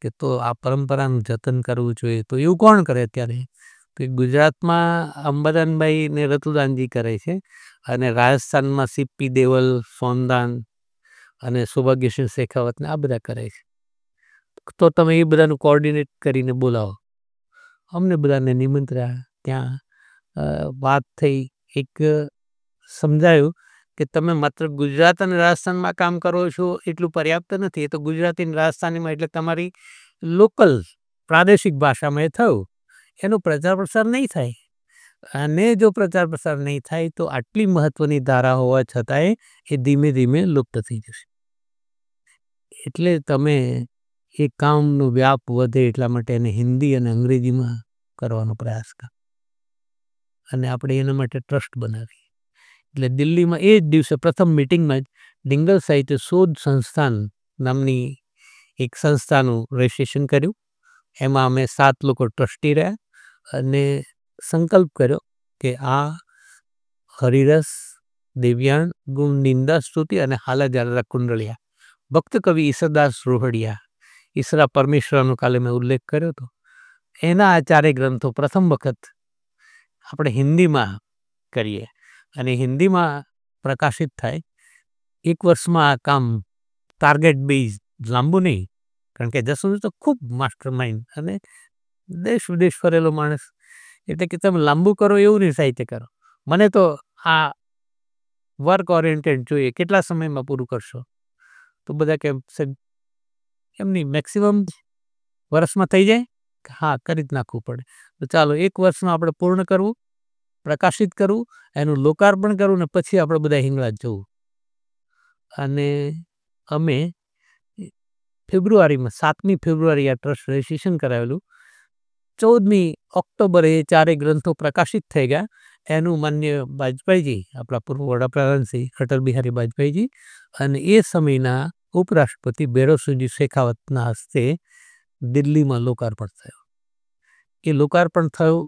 કે તો આ પરંપરાનું જતન કરવું જોઈએ. તો એવું કોણ કરે અત્યારે? તો ગુજરાતમાં અંબાદાનભાઈ ને રતુદાનજી કરે છે, અને રાજસ્થાનમાં સીપી દેવલ, સોનદાન અને સૌભાગ્યસિંહ શેખાવતને આ બધા કરે છે. તો તમે એ બધાનું કોઓર્ડિનેટ કરીને બોલાવો. અમને બધાને નિમંત્રણ, ત્યાં વાત થઈ, એક સમજાયું કે તમે માત્ર ગુજરાત અને રાજસ્થાનમાં કામ કરો છો એટલું પર્યાપ્ત નથી. એ તો ગુજરાતી અને રાજસ્થાનીમાં એટલે તમારી લોકલ પ્રાદેશિક ભાષામાં એ થયું, એનો પ્રચાર પ્રસાર નહીં થાય. અને જો પ્રચાર પ્રસાર નહીં થાય તો આટલી મહત્વની ધારા હોવા છતાંય એ ધીમે ધીમે લુપ્ત થઈ જશે. એટલે તમે એ કામનો વ્યાપ વધે એટલા માટે એને હિન્દી અને અંગ્રેજીમાં કરવાનો પ્રયાસ કરો, અને આપણે એના માટે ટ્રસ્ટ બનાવીએ. એટલે દિલ્હીમાં એ જ દિવસે પ્રથમ મિટિંગમાં જ ડિંગલ સાહિત્ય શોધ સંસ્થાન નામની એક સંસ્થાનું રજિસ્ટ્રેશન કર્યું. એમાં અમે 7 લોકો ટ્રસ્ટી રહ્યા અને સંકલ્પ કર્યો કે આ હરિરસ, દેવ્યાન, ગુણ, નિંદા, સ્તુતિ અને હાલાજાલા કુંડળિયા, ભક્ત કવિ ઈસરદાસ રોહડિયા, ઈસરા પરમેશ્વરનો કાલે મેં ઉલ્લેખ કર્યો હતો, એના આ 4 ગ્રંથો પ્રથમ વખત આપણે હિન્દીમાં કરીએ અને હિન્દીમાં પ્રકાશિત થાય. 1 વર્ષમાં આ કામ ટાર્ગેટ બેઝ, લાંબુ નહીં, કારણ કે જસવંત તો ખૂબ માસ્ટર માઇન્ડ અને દેશ વિદેશ ફરેલો માણસ, એટલે કે તમે લાંબુ કરો એવું નહીં, સાહિત્ય કરો. મને તો આ વર્ક ઓરિએન્ટેડ જોઈએ, કેટલા સમયમાં પૂરું કરશો? તો બધા કે એમની મેક્સિમમ વર્ષમાં થઈ જાય, હા કરી જ નાખવું પડે. તો ચાલો 1 વર્ષમાં આપણે પૂર્ણ કરવું, પ્રકાશિત કરવું, એનું લોકાર્પણ કરવું, ને પછી આપણે બધા હિંગળાજ જવું. અને અમે ફેબ્રુઆરીમાં 7મી ફેબ્રુઆરી આ ટ્રસ્ટ રજિસ્ટ્રેશન કરાવેલું. 14મી ઓક્ટોબરે એ 4 ગ્રંથો પ્રકાશિત થઈ ગયા. એનું માન્ય વાજપેયીજી, આપણા પૂર્વ વડાપ્રધાન શ્રી અટલ બિહારી વાજપેયીજી અને એ સમયના ઉપરાષ્ટ્રપતિ ભૈરોસિંહજી શેખાવતના હસ્તે દિલ્હીમાં લોકાર્પણ થયું. એ લોકાર્પણ થયું.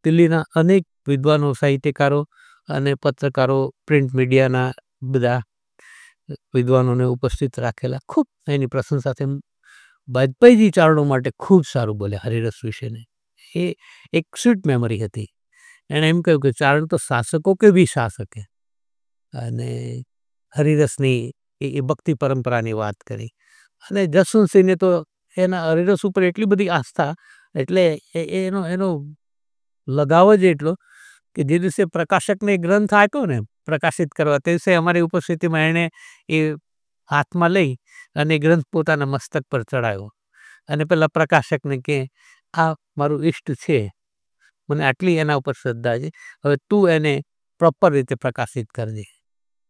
દિલ્હીના અનેક વિદ્વાનો, સાહિત્યકારો અને પત્રકારો, પ્રિન્ટ મીડિયાના બધા વિદ્વાનોને ઉપસ્થિત રાખેલા. ખૂબ એની પ્રશંસા થઈ. વાજપેયીજી ચારણો માટે ખૂબ સારું બોલ્યા હરિરસ વિશેને. એ એક સ્વીટ મેમરી હતી. એણે એમ કહ્યું કે ચારણ તો શાસકો કે બી શાસકે, અને હરિરસની એ ભક્તિ પરંપરાની વાત કરી. અને જસવંતસિંહને તો એના હરિરસ ઉપર એટલી બધી આસ્થા, એટલે એનો લગાવ જ એટલો કે જે દિવસે પ્રકાશકને ગ્રંથ આપ્યો ને પ્રકાશિત કરવા, તે દિવસે અમારી ઉપસ્થિતિમાં એણે એ હાથમાં લઈ અને ગ્રંથ પોતાના મસ્તક પર ચડાવ્યો અને પેલા પ્રકાશકને કે આ મારું ઈષ્ટ છે, મને આટલી એના ઉપર શ્રદ્ધા છે, હવે તું એને પ્રોપર રીતે પ્રકાશિત કરજે,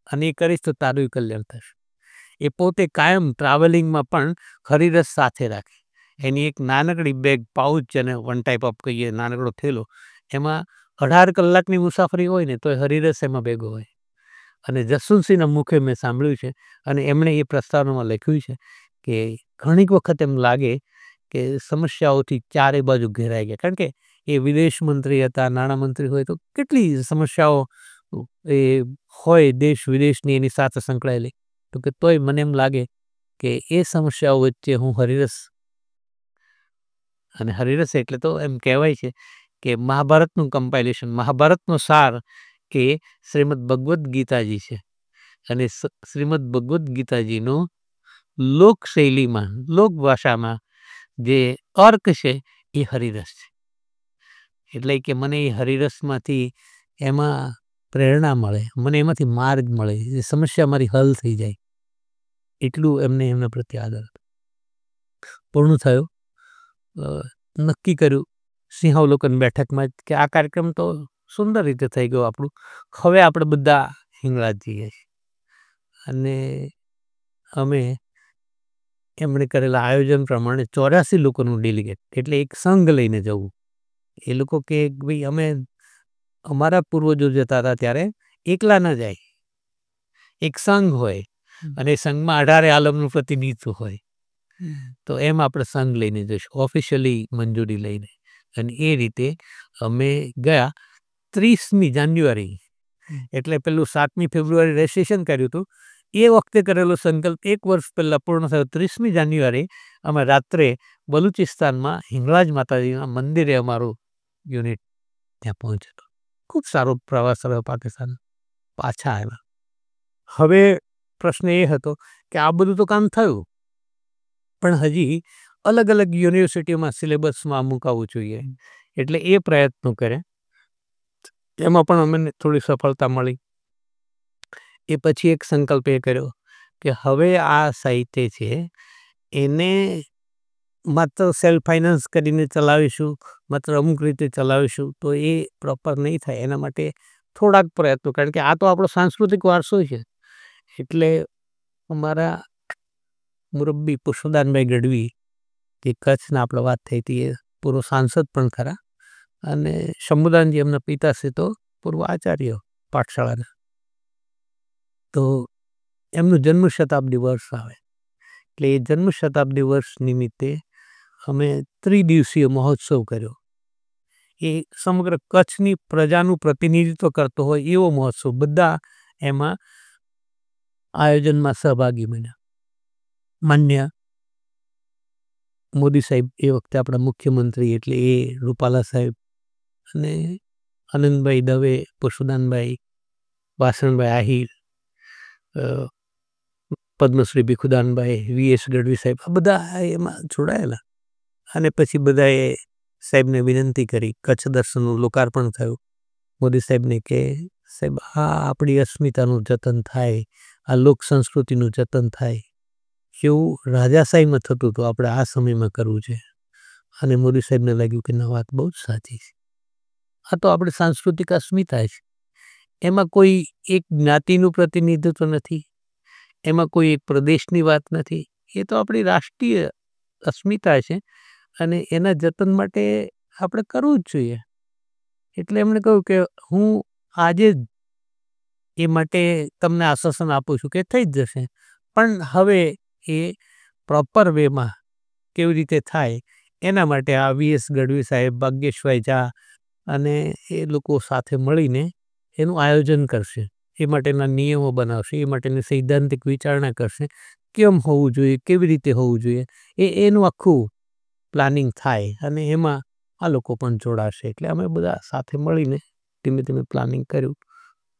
અને એ કરીશ તો તારું કલ્યાણ થશે. એ પોતે કાયમ ટ્રાવેલિંગમાં પણ હરિરસ સાથે રાખે. એની એક નાનકડી બેગ, પાઉચ, અને વન ટાઈપ ઓફ કહીએ નાનકડો થેલો, એમાં 18 કલાકની મુસાફરી હોય ને તો હરિરસ એમાં ભેગો હોય. અને જસવંતસિંહના મુખે મેં સાંભળ્યું છે, અને એમણે એ પ્રસ્તાવનામાં લખ્યું છે કે ઘણીક વખત એમ લાગે કે સમસ્યાઓથી ચારે બાજુ ઘેરાઈ ગયા, કારણ કે એ વિદેશ મંત્રી હતા, નાણામંત્રી હોય તો કેટલી સમસ્યાઓ એ હોય દેશ વિદેશની એની સાથે સંકળાયેલી, તો કે તોય મને એમ લાગે કે એ સમસ્યાઓ વચ્ચે હું હરિરસ, અને હરિરસ એટલે તો એમ કહેવાય છે કે મહાભારતનું કમ્પાઇલેશન, મહાભારતનો સાર એ શ્રીમદ ભગવદ્ ગીતાજી છે, અને શ્રીમદ ભગવદ્ ગીતાજીનું લોકશૈલીમાં, લોકભાષામાં જે અર્ક છે એ હરિરસ છે. એટલે કે મને એ હરિરસમાંથી એમાં પ્રેરણા મળે, મને એમાંથી માર્ગ મળે, એ સમસ્યા મારી હલ થઈ જાય, એટલું એમના પ્રત્યે આદર હતો. પૂર્ણ થયું, નક્કી કર્યું સિંહાવલોકન બેઠકમાં કે આ કાર્યક્રમ તો સુંદર રીતે થઈ ગયો આપણું, હવે આપણે બધા હિંગળાજ જઈએ છીએ. અને અમે એમણે કરેલા આયોજન પ્રમાણે 84 લોકોનું ડેલિગેટ, એટલે એક સંઘ લઈને જવું. એ લોકો કે ભાઈ અમે, અમારા પૂર્વજો જતા હતા ત્યારે એકલા ન જાય, એક સંઘ હોય, અને સંઘમાં 18 આલમનું પ્રતિનિધિત્વ હોય, તો એમ આપણે સંઘ લઈને જઈશું, ઓફિશિયલી મંજૂરી લઈને. અને એ રીતે અમે ગયા 30મી જાન્યુઆરી, એટલે પેલું 7મી ફેબ્રુઆરી રજિસ્ટ્રેશન કર્યું હતું, એ વખતે કરેલો સંકલ્પ 1 વર્ષ પહેલાં પૂર્ણ થયો. 30મી જાન્યુઆરી અમે રાત્રે બલુચિસ્તાનમાં હિંગળાજ માતાજીના મંદિરે અમારું યુનિટ ત્યાં પહોંચ્યો. ખૂબ સારો પ્રવાસ રહ્યો પાકિસ્તાન. પાછા આવ્યા. હવે પ્રશ્ન એ હતો કે આ બધું તો કામ થયું, પણ હજી અલગ અલગ યુનિવર્સિટીઓમાં સિલેબસમાં મુકાવવું જોઈએ, એટલે એ પ્રયત્નો કરે. એમાં પણ અમને થોડી સફળતા મળી. એ પછી એક સંકલ્પ એ કર્યો કે હવે આ સાહિત્ય છે એને માત્ર સેલ્ફ ફાઇનાન્સ કરીને ચલાવીશું, માત્ર અમુક રીતે ચલાવીશું તો એ પ્રોપર નહીં થાય. એના માટે થોડાક પ્રયત્નો, કારણ કે આ તો આપણો સાંસ્કૃતિક વારસો છે. એટલે અમારા મુરબ્બી પુષ્પદાનભાઈ ગઢવી, કે કચ્છના આપણે વાત થઈ હતી, એ પૂર્વ સાંસદ પણ ખરા, અને શંભુદાનજી એમના પિતાશ્રી તો પૂર્વ આચાર્ય પાઠશાળાના, તો એમનું જન્મ શતાબ્દી વર્ષ આવે, એટલે એ જન્મ શતાબ્દી વર્ષ નિમિત્તે અમે 3 દિવસીય મહોત્સવ કર્યો. એ સમગ્ર કચ્છની પ્રજાનું પ્રતિનિધિત્વ કરતો હોય એવો મહોત્સવ, બધા એમાં આયોજનમાં સહભાગી બન્યા. માન્ય મોદી સાહેબ, એ વખતે આપણા મુખ્યમંત્રી, એટલે એ રૂપાલા સાહેબ, અને આનંદભાઈ દવે, પુષ્પદાનભાઈ, વાસણભાઈ આહિર, પદ્મશ્રી ભીખુદાનભાઈ, વીએસ ગઢવી સાહેબ, આ બધા એમાં જોડાયેલા. અને પછી બધાએ સાહેબને વિનંતી કરી, કચ્છ દર્શનનું લોકાર્પણ થયું. મોદી સાહેબને કે સાહેબ આ આપણી અસ્મિતાનું જતન થાય, આ લોક સંસ્કૃતિનું જતન થાય, જેવું રાજાશાહીમાં થતું હતું આપણે આ સમયમાં કરવું છે. અને મોદી સાહેબને લાગ્યું કે ના, વાત બહુ જ સાચી છે, આ તો આપણે સાંસ્કૃતિક અસ્મિતા છે, એમાં કોઈ એક જ્ઞાતિનું પ્રતિનિધિત્વ નથી, એમાં કોઈ એક પ્રદેશની વાત નથી, એ તો આપણી રાષ્ટ્રીય અસ્મિતા છે, અને એના જતન માટે આપણે કરવું જ જોઈએ. એટલે એમણે કહ્યું કે હું આજે જ એ માટે તમને આશ્વાસન આપું છું કે થઈ જ જશે, પણ હવે એ પ્રોપર વેમાં કેવી રીતે થાય એના માટે આ વીએસ ગઢવી સાહેબ, ભાગ્યેશભાઈ ઝા અને એ લોકો સાથે મળીને એનું આયોજન કરશે, એ માટેના નિયમો બનાવશે, એ માટેની સૈદ્ધાંતિક વિચારણા કરશે, કેમ હોવું જોઈએ, કેવી રીતે હોવું જોઈએ, એનું આખું પ્લાનિંગ થાય, અને એમાં આ લોકો પણ જોડાશે. એટલે અમે બધા સાથે મળીને ધીમે ધીમે પ્લાનિંગ કર્યું,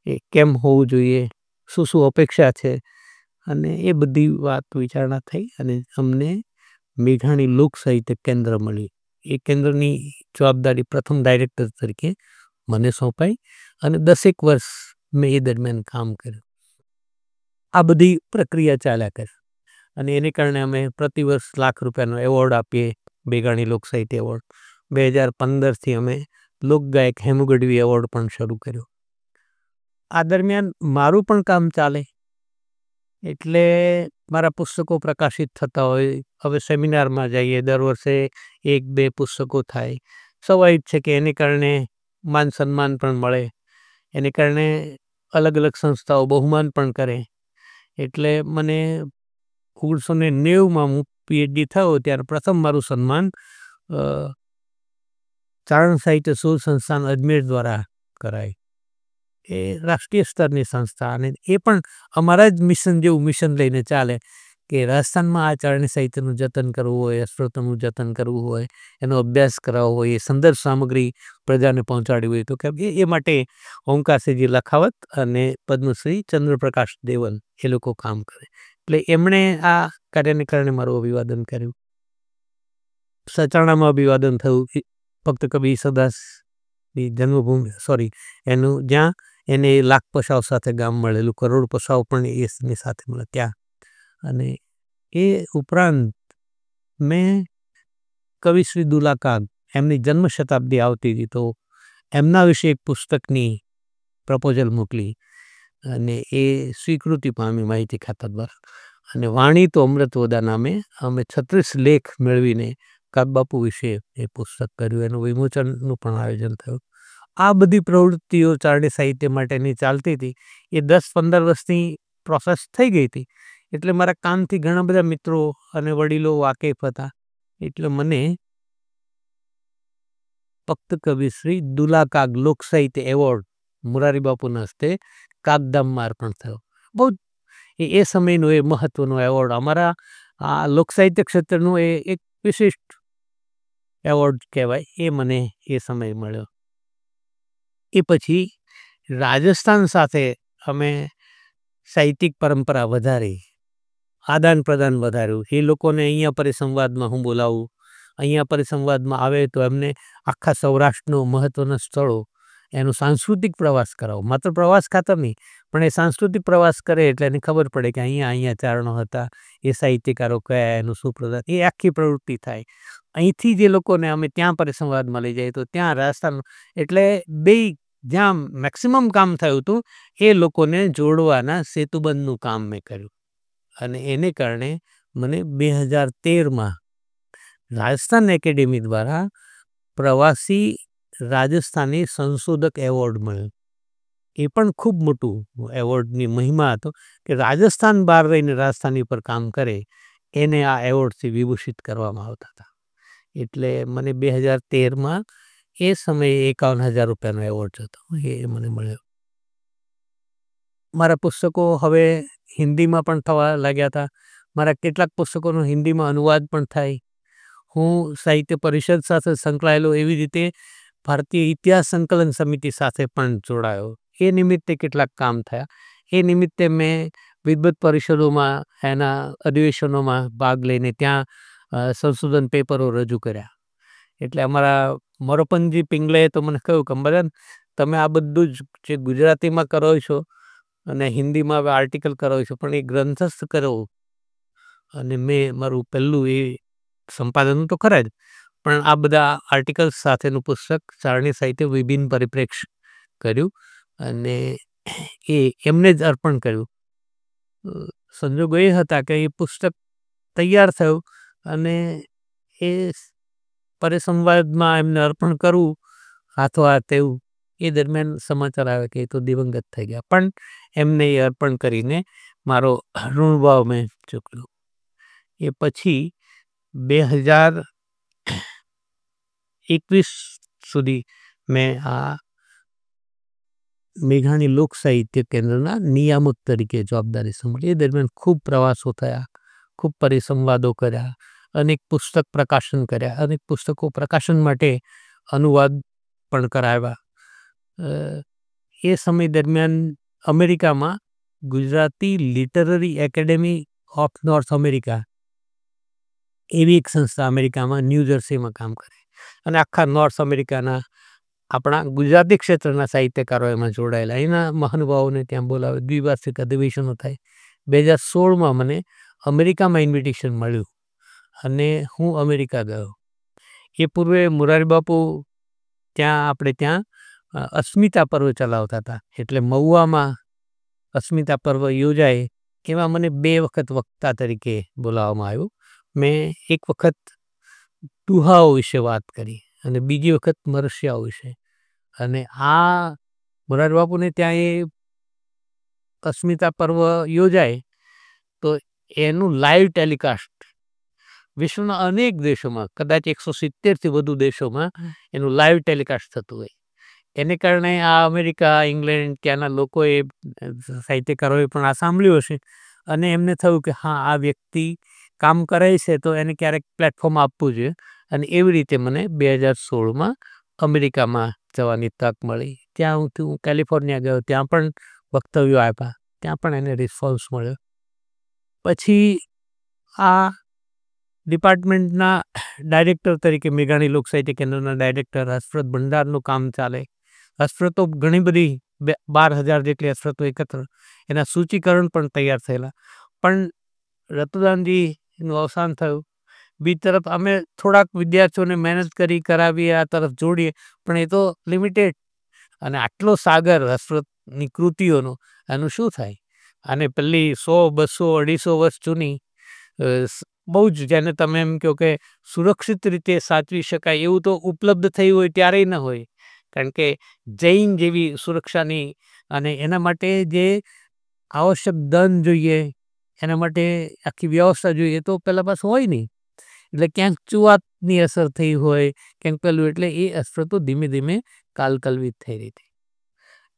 એ કેમ હોવું જોઈએ, શું શું અપેક્ષા છે, અને એ બધી વાત વિચારણા થઈ, અને અમને મેઘાણી લોક સાહિત્ય કેન્દ્ર મળી. એ કેન્દ્રની જવાબદારી પ્રથમ ડાયરેક્ટર તરીકે મને સોંપાઈ, અને 10 વર્ષ મેં એ દરમિયાન કામ કર્યું. આ બધી પ્રક્રિયા ચાલ્યા કરે, અને એને કારણે અમે પ્રતિવર્ષ ₹1,00,000 એવોર્ડ આપીએ, મેઘાણી લોક સાહિત્ય એવોર્ડ. 2015થી અમે લોકગાયક હેમુ ગઢવી એવોર્ડ પણ શરૂ કર્યો. આ દરમિયાન મારું પણ કામ ચાલે, એટલે મારા પુસ્તકો પ્રકાશિત થતા હોય. હવે સેમિનારમાં જઈએ, દર વર્ષે 1-2 પુસ્તકો થાય. સ્વાભાવિક છે કે એને કારણે માન સન્માન પણ મળે, એને કારણે અલગ અલગ સંસ્થાઓ બહુમાન પણ કરે. એટલે મને 1990માં હું પીએચડી થયો ત્યારે પ્રથમ મારું સન્માન ચારણ સાહિત્ય શોધ સંસ્થાન અજમેર દ્વારા કરાય. એ રાષ્ટ્રીય સ્તરની સંસ્થા અને એ પણ અમારા જ મિશન જેવું મિશન લઈને ચાલે કે રાજસ્થાનમાં આ ચારણી સાહિત્યનું જતન કરવું હોય, સ્ત્રોતનું જતન કરવું હોય, એનો અભ્યાસ કરાવવો હોય, એ સંદર્ભ સામગ્રી પ્રજાને પહોંચાડવી હોય તો કે એ માટે ઓમકારસિંહજી લખાવત અને પદ્મશ્રી ચંદ્રપ્રકાશ દેવલ એ લોકો કામ કરે. એટલે એમણે આ કાર્યને કારણે મારું અભિવાદન કર્યું. સચાણામાં અભિવાદન થયું. ફક્ત કવિ ઈસદાસની જન્મભૂમિ એનું જ્યાં એને લાખ પસાવ સાથે ગામ મળેલું, કરોડ પસાવ પણ એની સાથે મળે ત્યાં. અને એ ઉપરાંત મેં કવિશ્રી દુલા કાગ એમની જન્મ શતાબ્દી આવતી હતી તો એમના વિશે એક પુસ્તકની પ્રપોઝલ મોકલી અને એ સ્વીકૃતિ પામી માહિતી ખાતા દ્વારા. અને વાણી તો અમૃતવદા નામે અમે 36 લેખ મેળવીને કાગબાપુ વિશે એ પુસ્તક કર્યું. એનું વિમોચનનું પણ આયોજન થયું. આ બધી પ્રવૃત્તિઓ ચારણી સાહિત્ય માટેની ચાલતી હતી. એ 10-15 વર્ષની પ્રોસેસ થઈ ગઈ હતી. એટલે મારા કામથી ઘણા બધા મિત્રો અને વડીલો વાકેફ હતા. એટલે મને ભક્ત કવિશ્રી દુલા કાગ લોક સાહિત્ય એવોર્ડ મોરારી બાપુના હસ્તે કાગદામમાં અર્પણ થયો. બહુ એ સમયનો એ મહત્વનો એવોર્ડ અમારા આ લોક સાહિત્ય ક્ષેત્રનો એ એક વિશિષ્ટ એવોર્ડ કહેવાય. એ મને એ સમય મળ્યો. એ પછી રાજસ્થાન સાથે અમે સાહિત્યિક પરંપરા વધારી, આદાન પ્રદાન વધાર્યું. એ લોકોને અહીંયા પરિસંવાદમાં હું બોલાવું, અહીંયા પરિસંવાદમાં આવે તો એમને આખા સૌરાષ્ટ્રનો મહત્ત્વના સ્થળો એનો સાંસ્કૃતિક પ્રવાસ કરાવો. માત્ર પ્રવાસ ખાતર નહીં પણ એ સાંસ્કૃતિક પ્રવાસ કરે એટલે એને ખબર પડે કે અહીંયા ચારણો હતા, એ સાહિત્યકારો કયા, એનું શું પ્રદાન, એ આખી પ્રવૃત્તિ થાય. અહીંથી જે લોકોને અમે ત્યાં પરિસંવાદમાં લઈ જઈએ તો ત્યાં રાજસ્થાન એટલે બે જ્યાં મેક્સિમમ કામ થયું હતું એ લોકોને જોડવાના સેતુબંધનું કામ મેં કર્યું. અને એને કારણે મને 2013માં રાજસ્થાન એકેડેમી દ્વારા પ્રવાસી રાજસ્થાની સંશોધક એવોર્ડ મળ્યો. એ પણ ખૂબ મોટું એવોર્ડની મહિમા હતો કે રાજસ્થાન બહાર રહીને રાજસ્થાની પર કામ કરે એને આ એવોર્ડથી વિભૂષિત કરવામાં આવતા હતા. એટલે મને 2013માં એ સમયે 51,000 રૂપિયાનો એવોર્ડ હતો એ મને મળ્યો. મારા પુસ્તકો હવે હિન્દીમાં પણ થવા લાગ્યા હતા. મારા કેટલાક પુસ્તકોનો હિન્દીમાં અનુવાદ પણ થાય. હું સાહિત્ય પરિષદ સાથે સંકળાયેલો, એવી રીતે ભારતીય ઇતિહાસ સંકલન સમિતિ સાથે પણ જોડાયો. એ નિમિત્તે કેટલાક કામ થયા. એ નિમિત્તે મેં વિદ્વત પરિષદોમાં એના અધિવેશનોમાં ભાગ લઈને ત્યાં સંશોધન પેપરો રજૂ કર્યા. એટલે અમારા મોરોપનજી પિંગલેએ તો મને કહ્યું કે અંબાદાન, તમે આ બધું જ જે ગુજરાતીમાં કરો છો અને હિન્દીમાં આર્ટિકલ કરો છો પણ એ ગ્રંથસ્થ કરો. અને મેં મારું પહેલું એ સંપાદન તો ખરા જ પણ આ બધા આર્ટિકલ્સ સાથેનું પુસ્તક ચારણી સાહિત્ય વિભિન્ન પરિપ્રેક્ષ્ય કર્યું અને એ એમને જ અર્પણ કર્યું. સંજોગો એ હતા કે એ પુસ્તક તૈયાર થયું અને એ પરિસંવાદમાં એમને અર્પણ કરવું હાથોહાથ એવું એ દરમિયાન સમાચાર આવે કે એ તો દિવંગત થઈ ગયા. પણ એમને એ અર્પણ કરીને મારો ઋણભાવ મેં ચૂક્યો. એ પછી 2021 સુધી મેં આ મેઘાણી લોક સાહિત્ય કેન્દ્રના નિયામક તરીકે જવાબદારી સંભાળી. એ દરમિયાન ખૂબ પ્રવાસો થયા, ખૂબ પરિસંવાદો કર્યા, અનેક પુસ્તક પ્રકાશન કર્યા, અનેક પુસ્તકો પ્રકાશન માટે અનુવાદ પણ કરાવ્યા. એ સમય દરમિયાન અમેરિકામાં Gujarati literary academy of north America એવી એક સંસ્થા અમેરિકામાં ન્યૂજર્સીમાં કામ કરે અને આખા નોર્થ અમેરિકાના આપણા ગુજરાતી ક્ષેત્રના સાહિત્યકારો એમાં જોડાયેલા. એના મહાનુભાવોને ત્યાં બોલાવે, દ્વિવાર્ષિક અધિવેશનો થાય. 2016માં મને અમેરિકામાં ઇન્વિટેશન મળ્યું અને હું અમેરિકા ગયો. એ પૂર્વે મોરારી બાપુ આપણે ત્યાં અસ્મિતા પર્વ ચલાવતા હતા. એટલે મહુવામાં અસ્મિતા પર્વ યોજાય એમાં મને 2 વખત વક્તા તરીકે બોલાવવામાં આવ્યું. મેં એક વખત દુહાઓ વિશે વાત કરી અને બીજી વખત મરસિયાઓ વિશે. અને આ મોરારી બાપુને ત્યાં એ અસ્મિતા પર્વ યોજાય તો એનું લાઈવ ટેલિકાસ્ટ વિશ્વના અનેક દેશોમાં, કદાચ 170થી વધુ દેશોમાં એનું લાઈવ ટેલિકાસ્ટ થતું હોય. એને કારણે આ અમેરિકા, ઇંગ્લેન્ડ ત્યાંના લોકોએ સાહિત્યકારોએ પણ આ સાંભળ્યું હશે અને એમને થયું કે હા આ વ્યક્તિ કામ કરે છે તો એને ક્યારેક પ્લેટફોર્મ આપવું જોઈએ. અને એવી રીતે મને 2016માં અમેરિકામાં જવાની તક મળી. ત્યાં હું કેલિફોર્નિયા ગયો, ત્યાં પણ વક્તવ્યો આપ્યા, ત્યાં પણ એને રિસ્પોન્સ મળ્યો. પછી આ ડિપાર્ટમેન્ટના ડાયરેક્ટર તરીકે મેઘાણી લોક સાહિત્ય કેન્દ્રના ડાયરેક્ટર હસરત ભંડારનું કામ ચાલે. હસરતો ઘણી બધી 12,000 જેટલી હસરતો એકત્ર, એના સૂચિકરણ પણ તૈયાર થયેલા. પણ રતુદાનજીનું અવસાન થયું. બીજી તરફ અમે થોડાક વિદ્યાર્થીઓને મહેનત કરી કરાવીએ, આ તરફ જોડીએ, પણ એ તો લિમિટેડ. અને આટલો સાગર હસરતની કૃતિઓનો આનું શું થાય? અને પેલી 100, 200, 250 વર્ષ જૂની બહુ જ, જેને તમે એમ કહો કે સુરક્ષિત રીતે સાચવી શકાય એવું તો ઉપલબ્ધ થયું હોય ત્યારે ન હોય. કારણ કે જૈન જેવી સુરક્ષાની અને એના માટે જે આવશ્યક દંડ જોઈએ, એના માટે આખી વ્યવસ્થા જોઈએ, તો પહેલાં પાછું હોય નહીં. એટલે ક્યાંક ચુવાતની અસર થઈ હોય, ક્યાંક પેલું, એટલે એ અસર તો ધીમે ધીમે કાલકલવિત થઈ રહી હતી.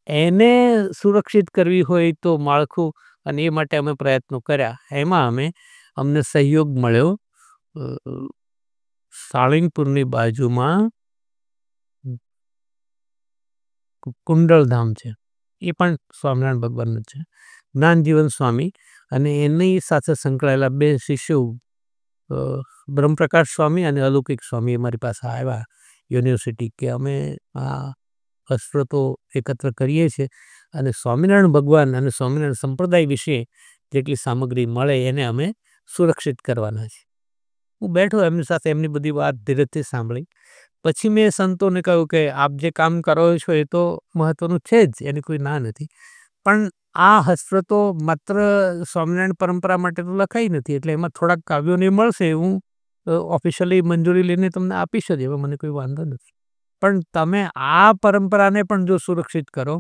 એને સુરક્ષિત કરવી હોય તો માળખું, અને એ માટે અમે પ્રયત્નો કર્યા. એમાં અમને સહયોગ મળ્યો સાળંગપુરની બાજુમાં કુંડલધામ છે, એ પણ સ્વામિનારાયણ ભગવાનનું છે, જ્ઞાનજીવન સ્વામી અને એની સાથે સંકળાયેલા 2 શિષ્યો બ્રહ્મપ્રકાશ સ્વામી અને અલૌકિક સ્વામી અમારી પાસે આવ્યા યુનિવર્સિટી, કે અમે આ હસરતો એકત્ર કરીએ છીએ અને સ્વામિનારાયણ ભગવાન અને સ્વામિનારાયણ સંપ્રદાય વિશે જેટલી સામગ્રી મળે એને અમે સુરક્ષિત કરવાના છે. હું બેઠો એમની સાથે, એમની બધી વાત ધીરેથી સાંભળી. પછી મેં સંતોને કહ્યું કે આપ જે કામ કરો છો એ તો મહત્વનું છે જ, એની કોઈ ના નથી, પણ આ હસરતો માત્ર સ્વામિનારાયણ પરંપરા માટે તો લખાઈ નથી, એટલે એમાં થોડાક કાવ્યોને મળશે, હું ઓફિશિયલી મંજૂરી લઈને તમને આપીશ જ, એમાં મને કોઈ વાંધો નથી. પણ તમે આ પરંપરાને પણ જો સુરક્ષિત કરો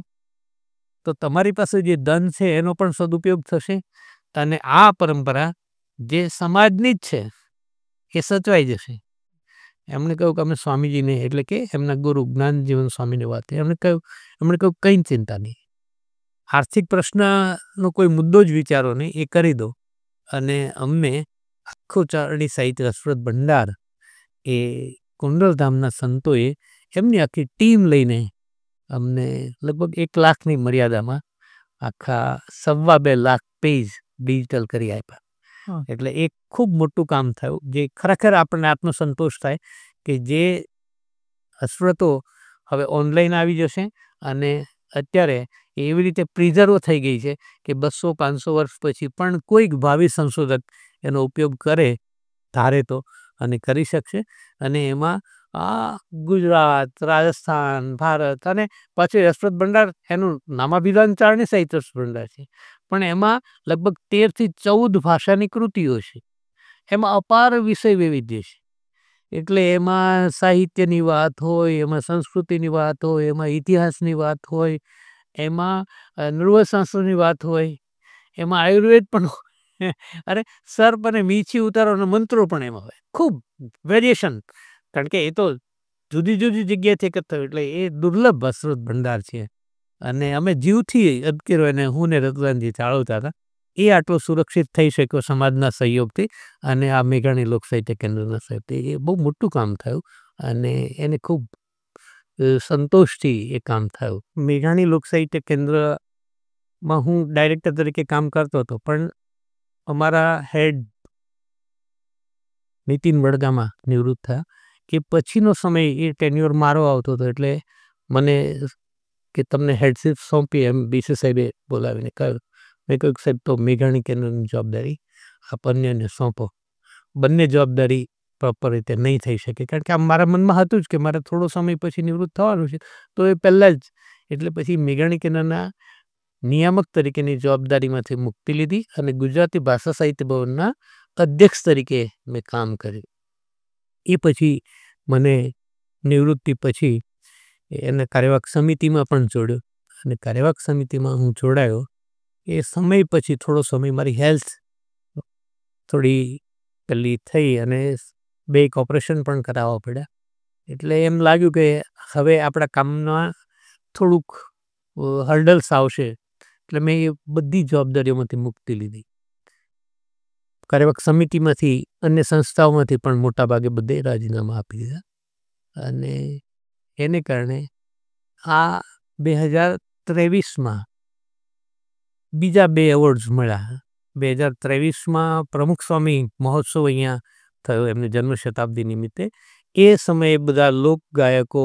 તો તમારી પાસે જે ધન છે એનો પણ સદુપયોગ થશે, અને આ પરંપરા જે સમાજની જ છે એ સચવાઈ જશે. એમણે કહ્યું કે અમે સ્વામીજીને, એટલે કે એમના ગુરુ જ્ઞાનજીવન સ્વામીની વાત, એમણે કહ્યું કંઈ ચિંતા નહીં, આર્થિક પ્રશ્નનો કોઈ મુદ્દો જ વિચારો નહીં, એ કરી દો. અને અમને આખો ચારણી સાહિત્ય હસરત ભંડાર એ કુંડલધામના સંતોએ એમની આખી ટીમ લઈને અમને લગભગ 1 લાખની મર્યાદામાં આખા 2.25 લાખ પેજ ડિજિટલ કરી આપ્યા. એટલે એક ખૂબ મોટું કામ થયું, જે ખરેખર આપણને આત્મસંતોષ થાય કે જે હસરતો હવે ઓનલાઈન આવી જશે અને અત્યારે એવી રીતે પ્રિઝર્વ થઈ ગઈ છે કે 200-500 વર્ષ પછી પણ કોઈક ભાવિ સંશોધક એનો ઉપયોગ કરે ધારે તો, અને કરી શકશે. અને એમાં આ ગુજરાત, રાજસ્થાન, ભારત, અને પાછું હસરત ભંડાર એનું નામાભિધાન ચારણી સાહિત્ય હસરત ભંડાર છે, પણ એમાં લગભગ 13 થી 14 ભાષાની કૃતિઓ છે. એમાં અપાર વિષય વૈવિધ્ય છે. એટલે એમાં સાહિત્યની વાત હોય, એમાં સંસ્કૃતિની વાત હોય, એમાં ઇતિહાસની વાત હોય, એમાં નૃવશાસ્ત્રની વાત હોય, એમાં આયુર્વેદ પણ હોય, અરે સર્પ અને મીછી ઉતારવાના મંત્રો પણ એમાં હોય. ખૂબ વેરિએશન, કારણ કે એ તો જુદી જુદી જગ્યાએથી એકત્ર થયું, એટલે એ દુર્લભ હસરત ભંડાર છે. અને અમે જીવથી અદકેરો એને હું ને રતુદાનજી ચાળવતા હતા. એ આટલો સુરક્ષિત થઈ શક્યો સમાજના સહયોગથી અને આ મેઘાણી લોક સાહિત્ય કેન્દ્રના સહયોગથી. એ બહુ મોટું કામ થયું અને એને ખૂબ સંતોષથી એ કામ થયું. મેઘાણી લોક સાહિત્ય કેન્દ્રમાં હું ડાયરેક્ટર તરીકે કામ કરતો હતો, પણ અમારા હેડ નીતિન વડગામા નિવૃત્ત થયા, કે પછીનો સમય એ ટેન્યુઅર મારો આવતો હતો, એટલે મને કે તમને હેડશીપ સોંપી એમ બીસી સાહેબે બોલાવીને કહ્યું. મેં કહ્યું સાહેબ તો મેઘાણી કેન્દ્રની જવાબદારી આપ અન્યને સોંપો, બંને જવાબદારી પ્રોપર રીતે નહીં થઈ શકે, કારણ કે આમ મારા મનમાં હતું જ કે મારે થોડો સમય પછી નિવૃત્ત થવાનું છે, તો એ પહેલાં જ, એટલે પછી મેઘાણી કેન્દ્રના નિયામક તરીકેની જવાબદારીમાંથી મુક્તિ લીધી અને ગુજરાતી ભાષા સાહિત્ય ભવનના અધ્યક્ષ તરીકે મેં કામ કર્યું. એ પછી મને નિવૃત્તિ પછી એને કાર્યવાહક સમિતિમાં પણ જોડ્યો, અને કાર્યવાહક સમિતિમાં હું જોડાયો એ સમય પછી થોડો સમય મારી હેલ્થ થોડી પેલી થઈ અને 2 ઓપરેશન પણ કરાવવા પડ્યા. એટલે એમ લાગ્યું કે હવે આપણા કામના થોડુંક હર્ડલ્સ આવશે એટલે મેં એ બધી જવાબદારીઓમાંથી મુક્તિ લીધી. કાર્યવાહક સમિતિમાંથી અન્ય સંસ્થાઓમાંથી પણ મોટાભાગે બધે રાજીનામા આપી દીધા અને એને કારણે આ 2023માં બીજા 2 એવોર્ડ્સ મળ્યા. 2023માં પ્રમુખ સ્વામી મહોત્સવ અહીંયા થયો એમની જન્મ શતાબ્દી નિમિત્તે. એ સમયે બધા લોક ગાયકો,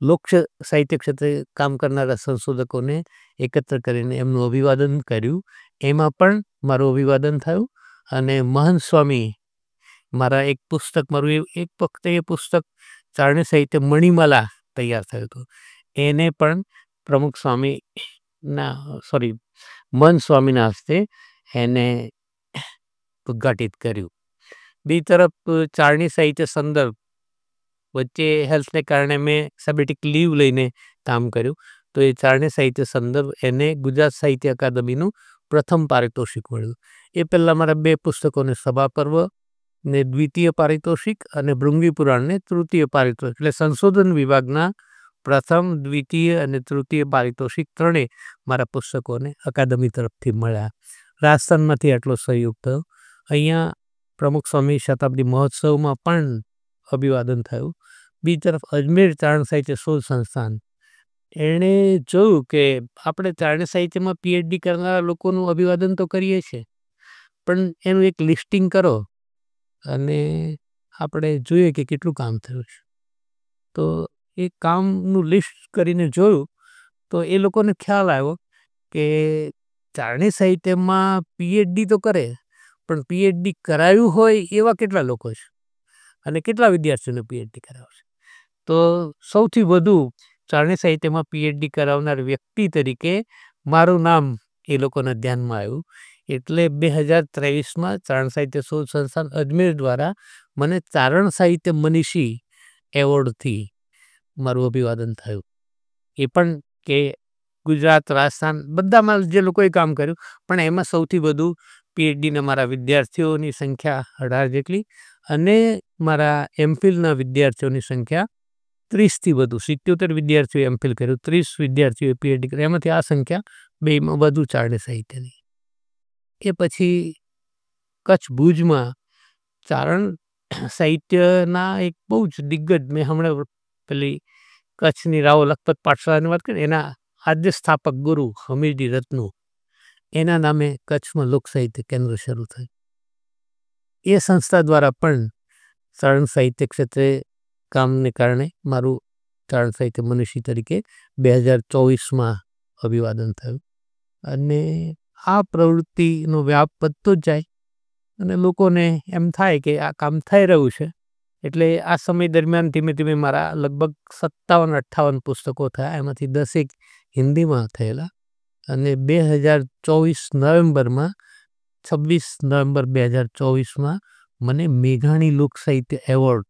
લોક સાહિત્ય ક્ષેત્રે કામ કરનારા સંશોધકોને એકત્ર કરીને એમનું અભિવાદન કર્યું. એમાં પણ મારું અભિવાદન થયું અને મહંત સ્વામી મારા એક પુસ્તક, મારું એક વખતે એ પુસ્તક ચારણી સાહિત્ય મણિમાલા તૈયાર થયું હતું. એને પણ પ્રમુખ મહંત સ્વામીના હસ્તે એને ઉદ્ઘાટિત કર્યું. બીજી તરફ ચારણી સાહિત્ય સંદર્ભ વચ્ચે હેલ્થને કારણે મેં સેબેટિક લીવ લઈને કામ કર્યું. તો એ ચારણી સાહિત્ય સંદર્ભ એને ગુજરાત સાહિત્ય અકાદમીનું પ્રથમ પારિતોષિક મળ્યું. એ પહેલાં મારા 2 પુસ્તકોને સભા પર્વ ને દ્વિતીય પારિતોષિક અને ભૃંગી પુરાણને તૃતીય પારિતોષિક, એટલે સંશોધન વિભાગના પ્રથમ, દ્વિતીય અને તૃતીય પારિતોષિક ત્રણેય મારા પુસ્તકોને અકાદમી તરફથી મળ્યા. રાજસ્થાનમાંથી આટલો સહયોગ થયો. અહીંયા પ્રમુખ સ્વામી શતાબ્દી મહોત્સવમાં પણ અભિવાદન થયું. બીજી તરફ અજમેર ચારણ સાહિત્ય શોધ સંસ્થાન, એણે જોયું કે આપણે ચારણી સાહિત્યમાં પીએચડી કરનારા લોકોનું અભિવાદન તો કરીએ છીએ, પણ એનું એક લિસ્ટિંગ કરો અને આપણે જોઈએ કે કેટલું કામ થયું છે. તો એ કામનું લિસ્ટ કરીને જોયું તો એ લોકોને ખ્યાલ આવ્યો કે ચારણી સાહિત્યમાં પીએચડી તો કરે, પણ પીએચડી કરાયું હોય એવા કેટલા લોકો છે અને કેટલા વિદ્યાર્થીઓને પીએચડી કરાવ્યું છે. તો સૌથી વધુ ચારણી સાહિત્યમાં પીએચડી કરાવનાર વ્યક્તિ તરીકે મારું નામ એ લોકોના ધ્યાનમાં આવ્યું. એટલે 2023માં ચારણ સાહિત્ય શોધ સંસ્થાન અજમેર દ્વારા મને ચારણ સાહિત્ય મનીષી એવોર્ડથી મારું અભિવાદન થયું. એ પણ કે ગુજરાત, રાજસ્થાન બધામાં જે લોકોએ કામ કર્યું, પણ એમાં સૌથી વધુ પીએચડીના મારા વિદ્યાર્થીઓની સંખ્યા 18 જેટલી અને મારા એમફિલના વિદ્યાર્થીઓની સંખ્યા 30થી વધુ, 77 વિદ્યાર્થીઓએ એમફિલ કર્યું, 30 વિદ્યાર્થીઓએ પીએચડી કર્યું. એમાંથી આ સંખ્યા બેમાં વધુ ચારણી સાહિત્યની. એ પછી કચ્છ ભુજમાં ચારણ સાહિત્યના એક બહુ જ દિગ્ગજ, મેં હમણાં પેલી કચ્છની રાવો લખપત પાઠશાળાની વાત કરી, એના આદ્ય સ્થાપક ગુરુ હમીરજી રત્નુ, એના નામે કચ્છમાં લોક સાહિત્ય કેન્દ્ર શરૂ થયું. એ સંસ્થા દ્વારા પણ ચારણ સાહિત્ય ક્ષેત્રે કામને કારણે મારું ચારણ સાહિત્ય મનીષી તરીકે 2024માં અભિવાદન થયું. અને આ પ્રવૃત્તિનો વ્યાપ વધતો જ જાય અને લોકોને એમ થાય કે આ કામ થઈ રહ્યું છે. એટલે આ સમય દરમિયાન ધીમે ધીમે મારા લગભગ 57-58 પુસ્તકો થયા, એમાંથી 10 હિન્દીમાં થયેલા. અને 2024 નવેમ્બરમાં 26 નવેમ્બર 2024માં મને મેઘાણી લોક સાહિત્ય એવોર્ડ,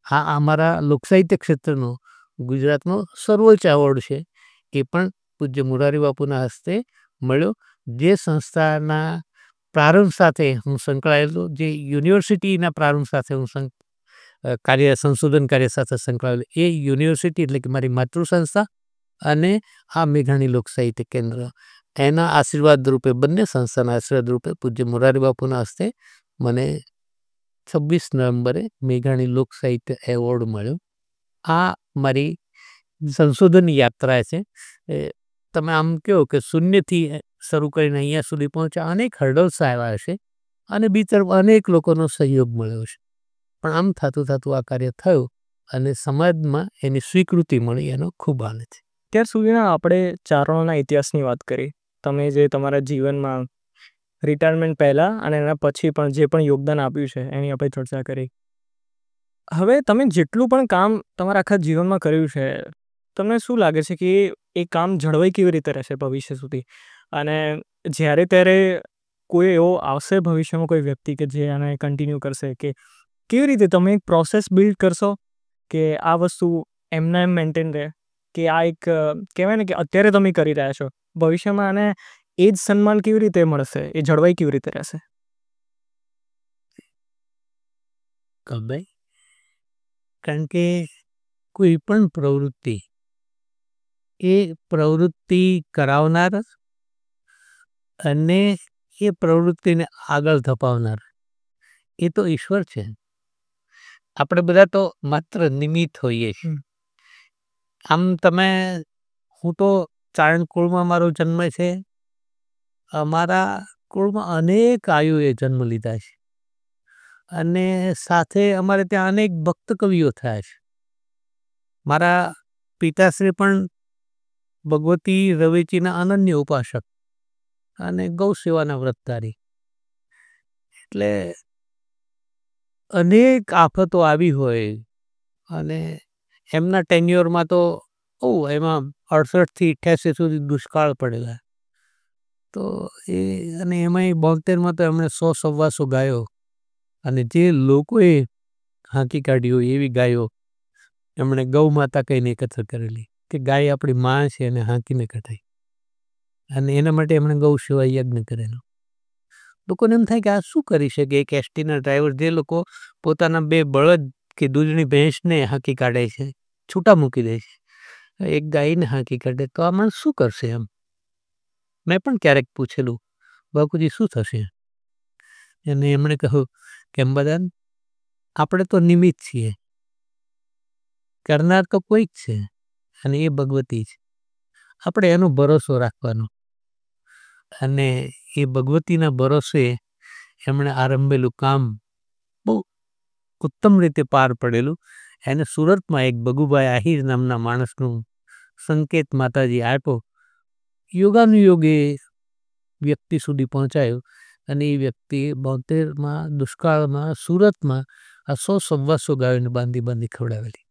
આ અમારા લોકસાહિત્ય ક્ષેત્રનો ગુજરાતનો સર્વોચ્ચ એવોર્ડ છે, એ પણ પૂજ્ય મોરારી બાપુના હસ્તે મળ્યો. જે સંસ્થાના પ્રારંભ સાથે હું સંકળાયેલો, જે યુનિવર્સિટીના પ્રારંભ સાથે હું સંશોધન કાર્ય સાથે સંકળાયેલો, એ યુનિવર્સિટી એટલે કે મારી માતૃ સંસ્થા અને આ મેઘાણી લોક સાહિત્ય કેન્દ્ર, એના આશીર્વાદ રૂપે, બંને સંસ્થાના આશીર્વાદ રૂપે પૂજ્ય મોરારી બાપુના હસ્તે મને 26 નવેમ્બરે મેઘાણી લોક સાહિત્ય એવોર્ડ મળ્યો. આ મારી સંશોધન યાત્રા છે. તમે આમ કહો કે શૂન્યથી શરૂ કરીને અહીંયા સુધી પહોંચ્યા, અનેક હર્ડલ્સ આવ્યા છે અને બીજી તરફ અનેક લોકોનો સહયોગ મળ્યો છે. પણ આમ થતું થતું આ કાર્ય થયું અને સમાજમાં એની સ્વીકૃતિ મળી, એનો ખૂબ આનંદ છે. ત્યાર સુધીના આપણે ચારણોના ઇતિહાસની વાત કરી. તમે જે તમારા જીવનમાં રિટાયરમેન્ટ પહેલાં અને એના પછી પણ જે પણ યોગદાન આપ્યું છે એની આપણે ચર્ચા કરી. હવે તમે જેટલું પણ કામ તમારા આખા જીવનમાં કર્યું છે, તમને શું લાગે છે કે એ કામ જળવાઈ કેવી રીતે રહેશે ભવિષ્ય સુધી? અને જ્યારે ત્યારે કોઈ એવો આવશે ભવિષ્યમાં કોઈ વ્યક્તિ કે જે આને કન્ટિન્યુ કરશે, કે કેવી રીતે તમે એક પ્રોસેસ બિલ્ડ કરશો કે આ વસ્તુ એમના એમ મેન્ટેન રહે, કે આ એક કહેવાય ને કે અત્યારે તમે કરી રહ્યા છો, ભવિષ્યમાં આને એ જ સન્માન કેવી રીતે મળશે, એ જળવાઈ કેવી રીતે રહેશે? ભાઈ, કારણ કે કોઈ પણ પ્રવૃત્તિ એ પ્રવૃત્તિ કરાવનાર અને એ પ્રવૃત્તિને આગળ ધપાવનાર એ તો ઈશ્વર છે. આપણે બધા તો માત્ર નિમિત્ત હોઈએ છીએ. આમ હું તો ચારણ કુળમાં મારો જન્મ છે. અમારા કુળમાં અનેક આયુએ જન્મ લીધા છે અને સાથે અમારે ત્યાં અનેક ભક્ત કવિઓ થયા છે. મારા પિતાશ્રી પણ ભગવતી રવેચીના અનન્ય ઉપાસક અને ગૌ સેવાના વ્રતધારી. એટલે અનેક આફતો આવી હોય અને એમના ટેન્યુઅરમાં તો એમાં 68 થી 88 સુધી દુષ્કાળ પડેલા. તો અને એમાંય 72માં તો એમણે 100-125 ગાયો અને જે લોકોએ હાંકી કાઢી હોય એવી ગાયો એમણે ગૌ માતા કહીને એકત્ર કરેલી કે ગાય આપણી માં છે અને હાંકીને કઢાઈ, અને એના માટે એમણે ગૌ સેવા યજ્ઞ કરેલો. લોકોને એમ થાય કે આ શું કરી શકે એક એસટીના ડ્રાઈવર, જે લોકો પોતાના 2 બળદ કે દૂધની ભેંસને હાંકી કાઢે છે, છૂટા મૂકી દે છે, એક ગાયને હાંકી કાઢે, તો આ માણસ શું કરશે? એમ મેં પણ ક્યારેક પૂછેલું, બાપુજી શું થશે? અને એમણે કહ્યું કે અંબાદાન, આપણે તો નિમિત્ત છીએ, કરનાર તો કોઈ જ છે અને એ ભગવતી છે. આપણે એનો ભરોસો રાખવાનો અને એ ભગવતીના ભરોસે એમણે આરંભેલું કામ બહુ ઉત્તમ રીતે પાર પડેલું. એને સુરતમાં એક બગુભાઈ આહિર નામના માણસનું સંકેત માતાજી આપ્યો, યોગાનુયોગે વ્યક્તિ સુધી પહોંચાયો અને એ વ્યક્તિ 72માં દુષ્કાળમાં સુરતમાં આ 100-125 ગાયોને બાંધી ખવડાવેલી.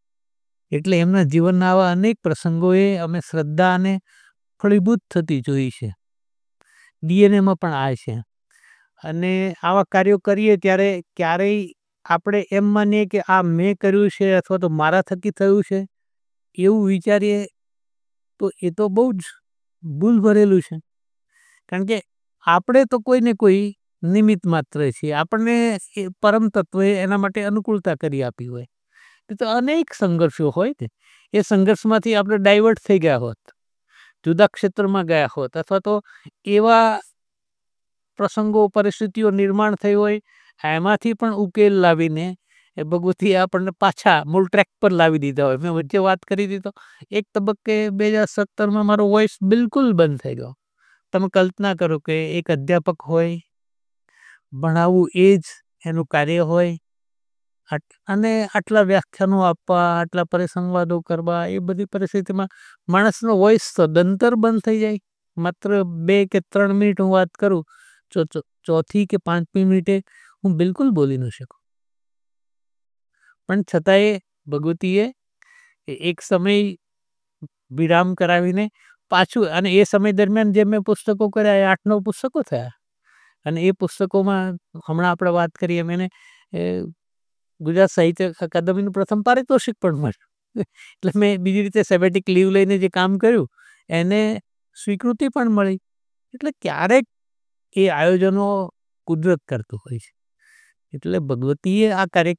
એટલે એમના જીવનના આવા અનેક પ્રસંગોએ અમે શ્રદ્ધાને ફળીભૂત થતી જોઈ છે. ડીએનએમાં પણ આ છે. અને આવા કાર્યો કરીએ ત્યારે ક્યારેય આપણે એમ માનીએ કે આ મેં કર્યું છે અથવા તો મારા થકી થયું છે એવું વિચારીએ તો એ તો બહુ જ ભૂલ ભરેલું છે. કારણ કે આપણે તો કોઈને કોઈ નિમિત્ત માત્ર છીએ. આપણને એ પરમ તત્વએ એના માટે અનુકૂળતા કરી આપી હોય. તો અનેક સંઘર્ષો હોય ને, એ સંઘર્ષમાંથી આપણે ડાયવર્ટ થઈ ગયા હોત, જુદા ક્ષેત્રમાં ગયા હોત, અથવા તો એવા પ્રસંગો પરિસ્થિતિઓ નિર્માણ થઈ હોય એમાંથી પણ ઉકેલ લાવીને એ ભગવતીએ આપણને પાછા મૂળ ટ્રેક પર લાવી દીધા હોય. મેં વચ્ચે વાત કરી દીધો, એક તબક્કે 2017માં મારો વોઇસ બિલકુલ બંધ થઈ ગયો. તમે કલ્પના કરો કે એક અધ્યાપક હોય, ભણાવવું એ જ એનું કાર્ય હોય અને આટલા વ્યાખ્યાનો આપવા, આટલા પરિસંવાદો કરવા, એ બધી પરિસ્થિતિમાં માણસનો વોઇસ સદંતર બંધ થઈ જાય. માત્ર 2 કે 3 મિનિટ હું વાત કરું, ચોથી કે 5મી મિનિટે હું બિલકુલ બોલી ન શકું. પણ છતાંય ભગવતીએ એક સમય વિરામ કરાવીને પાછું, અને એ સમય દરમિયાન જે મેં પુસ્તકો કર્યા એ 8-9 પુસ્તકો થયા. અને એ પુસ્તકોમાં હમણાં આપણે વાત કરીએ, મેં ગુજરાત સાહિત્ય અકાદમીનું પ્રથમ પારિતોષિક પણ મળ્યું. એટલે મેં બીજી રીતે સેબેટિક લીવ લઈને જે કામ કર્યું એને સ્વીકૃતિ પણ મળી. એટલે ક્યારેક એ આયોજનો કુદરત કરતું હોય છે. એટલે ભગવતીએ આ કાર્ય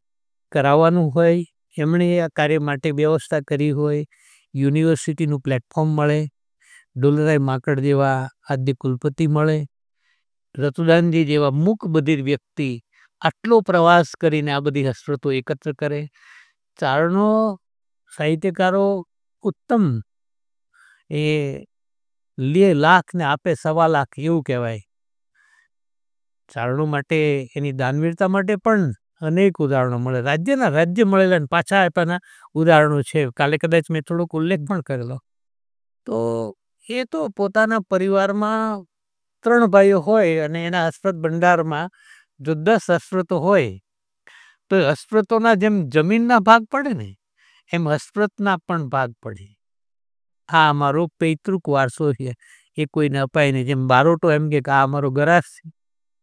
કરાવવાનું હોય, એમણે આ કાર્ય માટે વ્યવસ્થા કરી હોય, યુનિવર્સિટીનું પ્લેટફોર્મ મળે, ડોલરાય માકડ જેવા આદ્ય કુલપતિ મળે, રતુદાનજી જેવા મૂક બધિર વ્યક્તિ આટલો પ્રવાસ કરીને આ બધી હસરતો એકત્ર કરે, ચારણો સાહિત્યકારો ઉત્તમ, એ લે લાખ ને આપે 1.25 લાખ એવું કહેવાય. ચારણો માટે એની દાનવીરતા માટે પણ અનેક ઉદાહરણો મળે. રાજ્ય મળેલા ને પાછા આપ્યાના ઉદાહરણો છે. કાલે કદાચ મેં થોડોક ઉલ્લેખ પણ કરેલો. તો એ તો પોતાના પરિવારમાં 3 ભાઈઓ હોય અને એના હસ્તક ભંડારમાં જો 10 હસ્તતો હોય તો હસ્તોના જેમ જમીનના ભાગ પડે ને, એમ હસ્તના પણ ભાગ પડે. આ અમારો પૈતૃક વારસો છે, એ કોઈને અપાય નહીં. જેમ બારોટો એમ કે આ અમારો ગરાસ છે,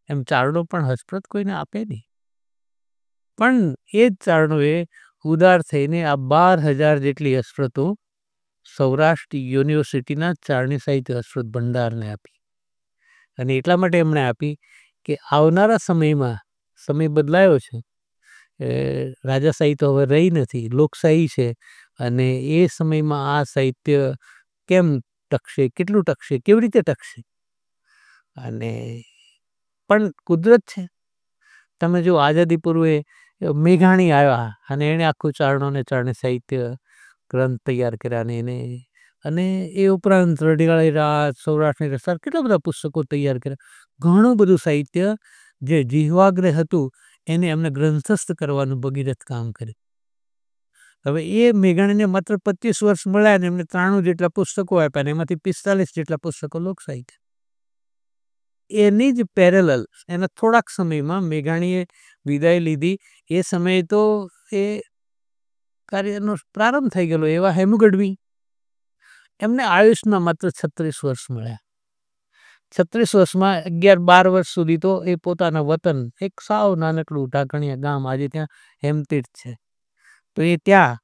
એમ ચારણો પણ હસ્તપ્રત કોઈને આપે નહીં. પણ એ જ ચારણોએ ઉદાર થઈને આ 12,000 જેટલી હસ્તતો સૌરાષ્ટ્ર યુનિવર્સિટીના ચારણી સાહિત્ય હસ્તપ્રત ભંડારને આપી. અને એટલા માટે એમણે આપી કે આવનારા સમયમાં, સમય બદલાયો છે, રાજાશાહી તો હવે રહી નથી, લોકશાહી છે, અને એ સમયમાં આ સાહિત્ય કેમ ટકશે, કેટલું ટકશે, કેવી રીતે ટકશે. અને પણ કુદરત છે. તમે જો આઝાદી પૂર્વે મેઘાણી આવ્યા અને એણે આખું ચારણો ને ચારણી સાહિત્ય ગ્રંથ તૈયાર કર્યા ને એને, અને એ ઉપરાંત રડિયાળી રાત, સૌરાષ્ટ્રની રસાળ, કેટલા બધા પુસ્તકો તૈયાર કર્યા. ઘણું બધું સાહિત્ય જે જીહવાગ્રહ હતું એને એમને ગ્રંથસ્થ કરવાનું ભગીરથ કામ કર્યું. હવે એ મેઘાણીને માત્ર 25 વર્ષ મળ્યા ને એમને 93 જેટલા પુસ્તકો આપ્યા ને એમાંથી 45 જેટલા પુસ્તકો લોક સાહિત્ય. એની જ પેરેલલ એના થોડાક સમયમાં મેઘાણીએ વિદાય લીધી. એ સમયે તો એ કાર્યનો પ્રારંભ થઈ ગયેલો. એવા હેમુ ગઢવી, એમને આયુષમાં માત્ર 36 વર્ષ મળ્યા. 36 વર્ષમાં 11-12 વર્ષ સુધી તો એ પોતાના વતન, એક સાવ નાનકડું ઢાકણિયા ગામ, આજે ત્યાં હેમતીર્થ છે, તો એ ત્યાં,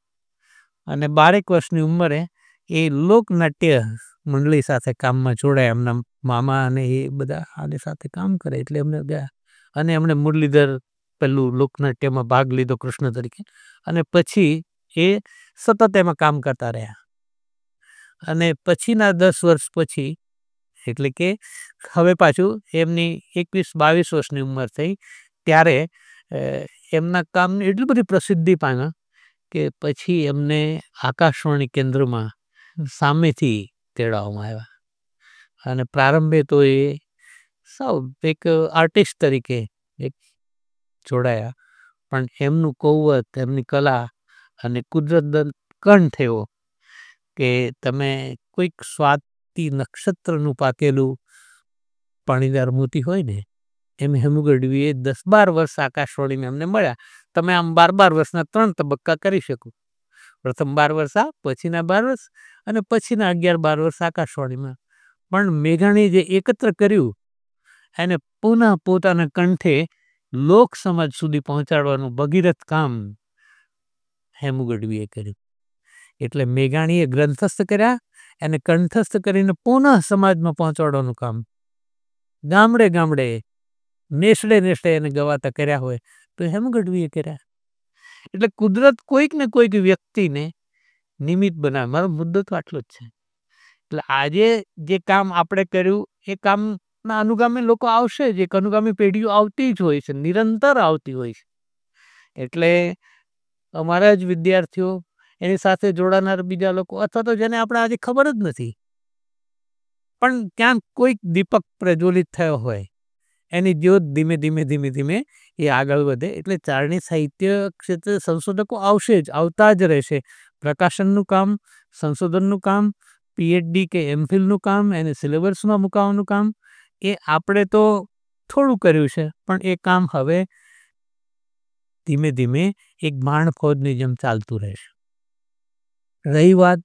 અને 12 વર્ષની ઉંમરે એ લોકનાટ્ય મંડળી સાથે કામમાં જોડાયા. એમના મામા અને એ બધા આની સાથે કામ કરે એટલે એમને ગયા. અને એમણે મુરલીધર પેલું લોકનાટ્યમાં ભાગ લીધો કૃષ્ણ તરીકે. અને પછી એ સતત એમાં કામ કરતા રહ્યા. અને પછીના 10 વર્ષ પછી, એટલે કે હવે પાછું એમની 21-22 વર્ષની ઉંમર થઈ ત્યારે એમના કામની એટલી બધી પ્રસિદ્ધિ પામ્યા કે પછી એમને આકાશવાણી કેન્દ્રમાં સામેથી તેડાવવામાં આવ્યા. અને પ્રારંભે તો એ સાવ એક આર્ટિસ્ટ તરીકે એક જોડાયા, પણ એમનું કૌવત, એમની કલા અને કુદરત કંઠ એવો કે તમે કોઈક સ્વાતિ નક્ષત્રનું પાકેલું પાણીદાર મોતી હોય ને એમ હેમુ ગઢવીએ 10-12 વર્ષ આકાશવાણીમાં એમને મળ્યા. તમે આમ 12-12 વર્ષના 3 તબક્કા કરી શકો. પ્રથમ 12 વર્ષ આ, પછીના 12 વર્ષ, અને પછીના 11-12 વર્ષ આકાશવાણીમાં. પણ મેઘાણી જે એકત્ર કર્યું એને પુનઃ પોતાના કંઠે લોક સમાજ સુધી પહોંચાડવાનું ભગીરથ કામ હેમુ ગઢવીએ કર્યું. એટલે મેઘાણીએ ગ્રંથસ્થ કર્યા, એને કંઠસ્થ કરીને પુનઃ સમાજમાં પહોંચાડવાનું કામ ગામડે ગામડે, નેસડે નેસડે એને ગવાતા કર્યા હોય તો હેમુ ગઢવીએ કર્યા. એટલે કુદરત કોઈક ને કોઈક વ્યક્તિને નિમિત્ત બનાવે. મારો મુદ્દો તો આટલો જ છે. એટલે આજે જે કામ આપણે કર્યું એ કામના અનુગામી લોકો આવશે જ, એક અનુગામી પેઢીઓ આવતી જ હોય છે, નિરંતર આવતી હોય છે. એટલે અમારા જ વિદ્યાર્થીઓ, એની સાથે જોડાનાર બીજા લોકો, અથવા તો જેને આપણે આજે ખબર જ નથી પણ ક્યાંક કોઈક દીપક પ્રજ્વલિત થયો હોય, એની જ્યોત ધીમે ધીમે ધીમે ધીમે એ આગળ વધે. એટલે ચારણી સાહિત્ય ક્ષેત્રે સંશોધકો આવશે જ, આવતા જ રહેશે. પ્રકાશનનું કામ, સંશોધનનું કામ, પીએચડી કે એમફિલનું કામ, એને સિલેબસમાં મુકાવવાનું કામ, એ આપણે તો થોડું કર્યું છે, પણ એ કામ હવે ધીમે ધીમે એક બાણ ફોજની જેમ ચાલતું રહેશે. રહી વાત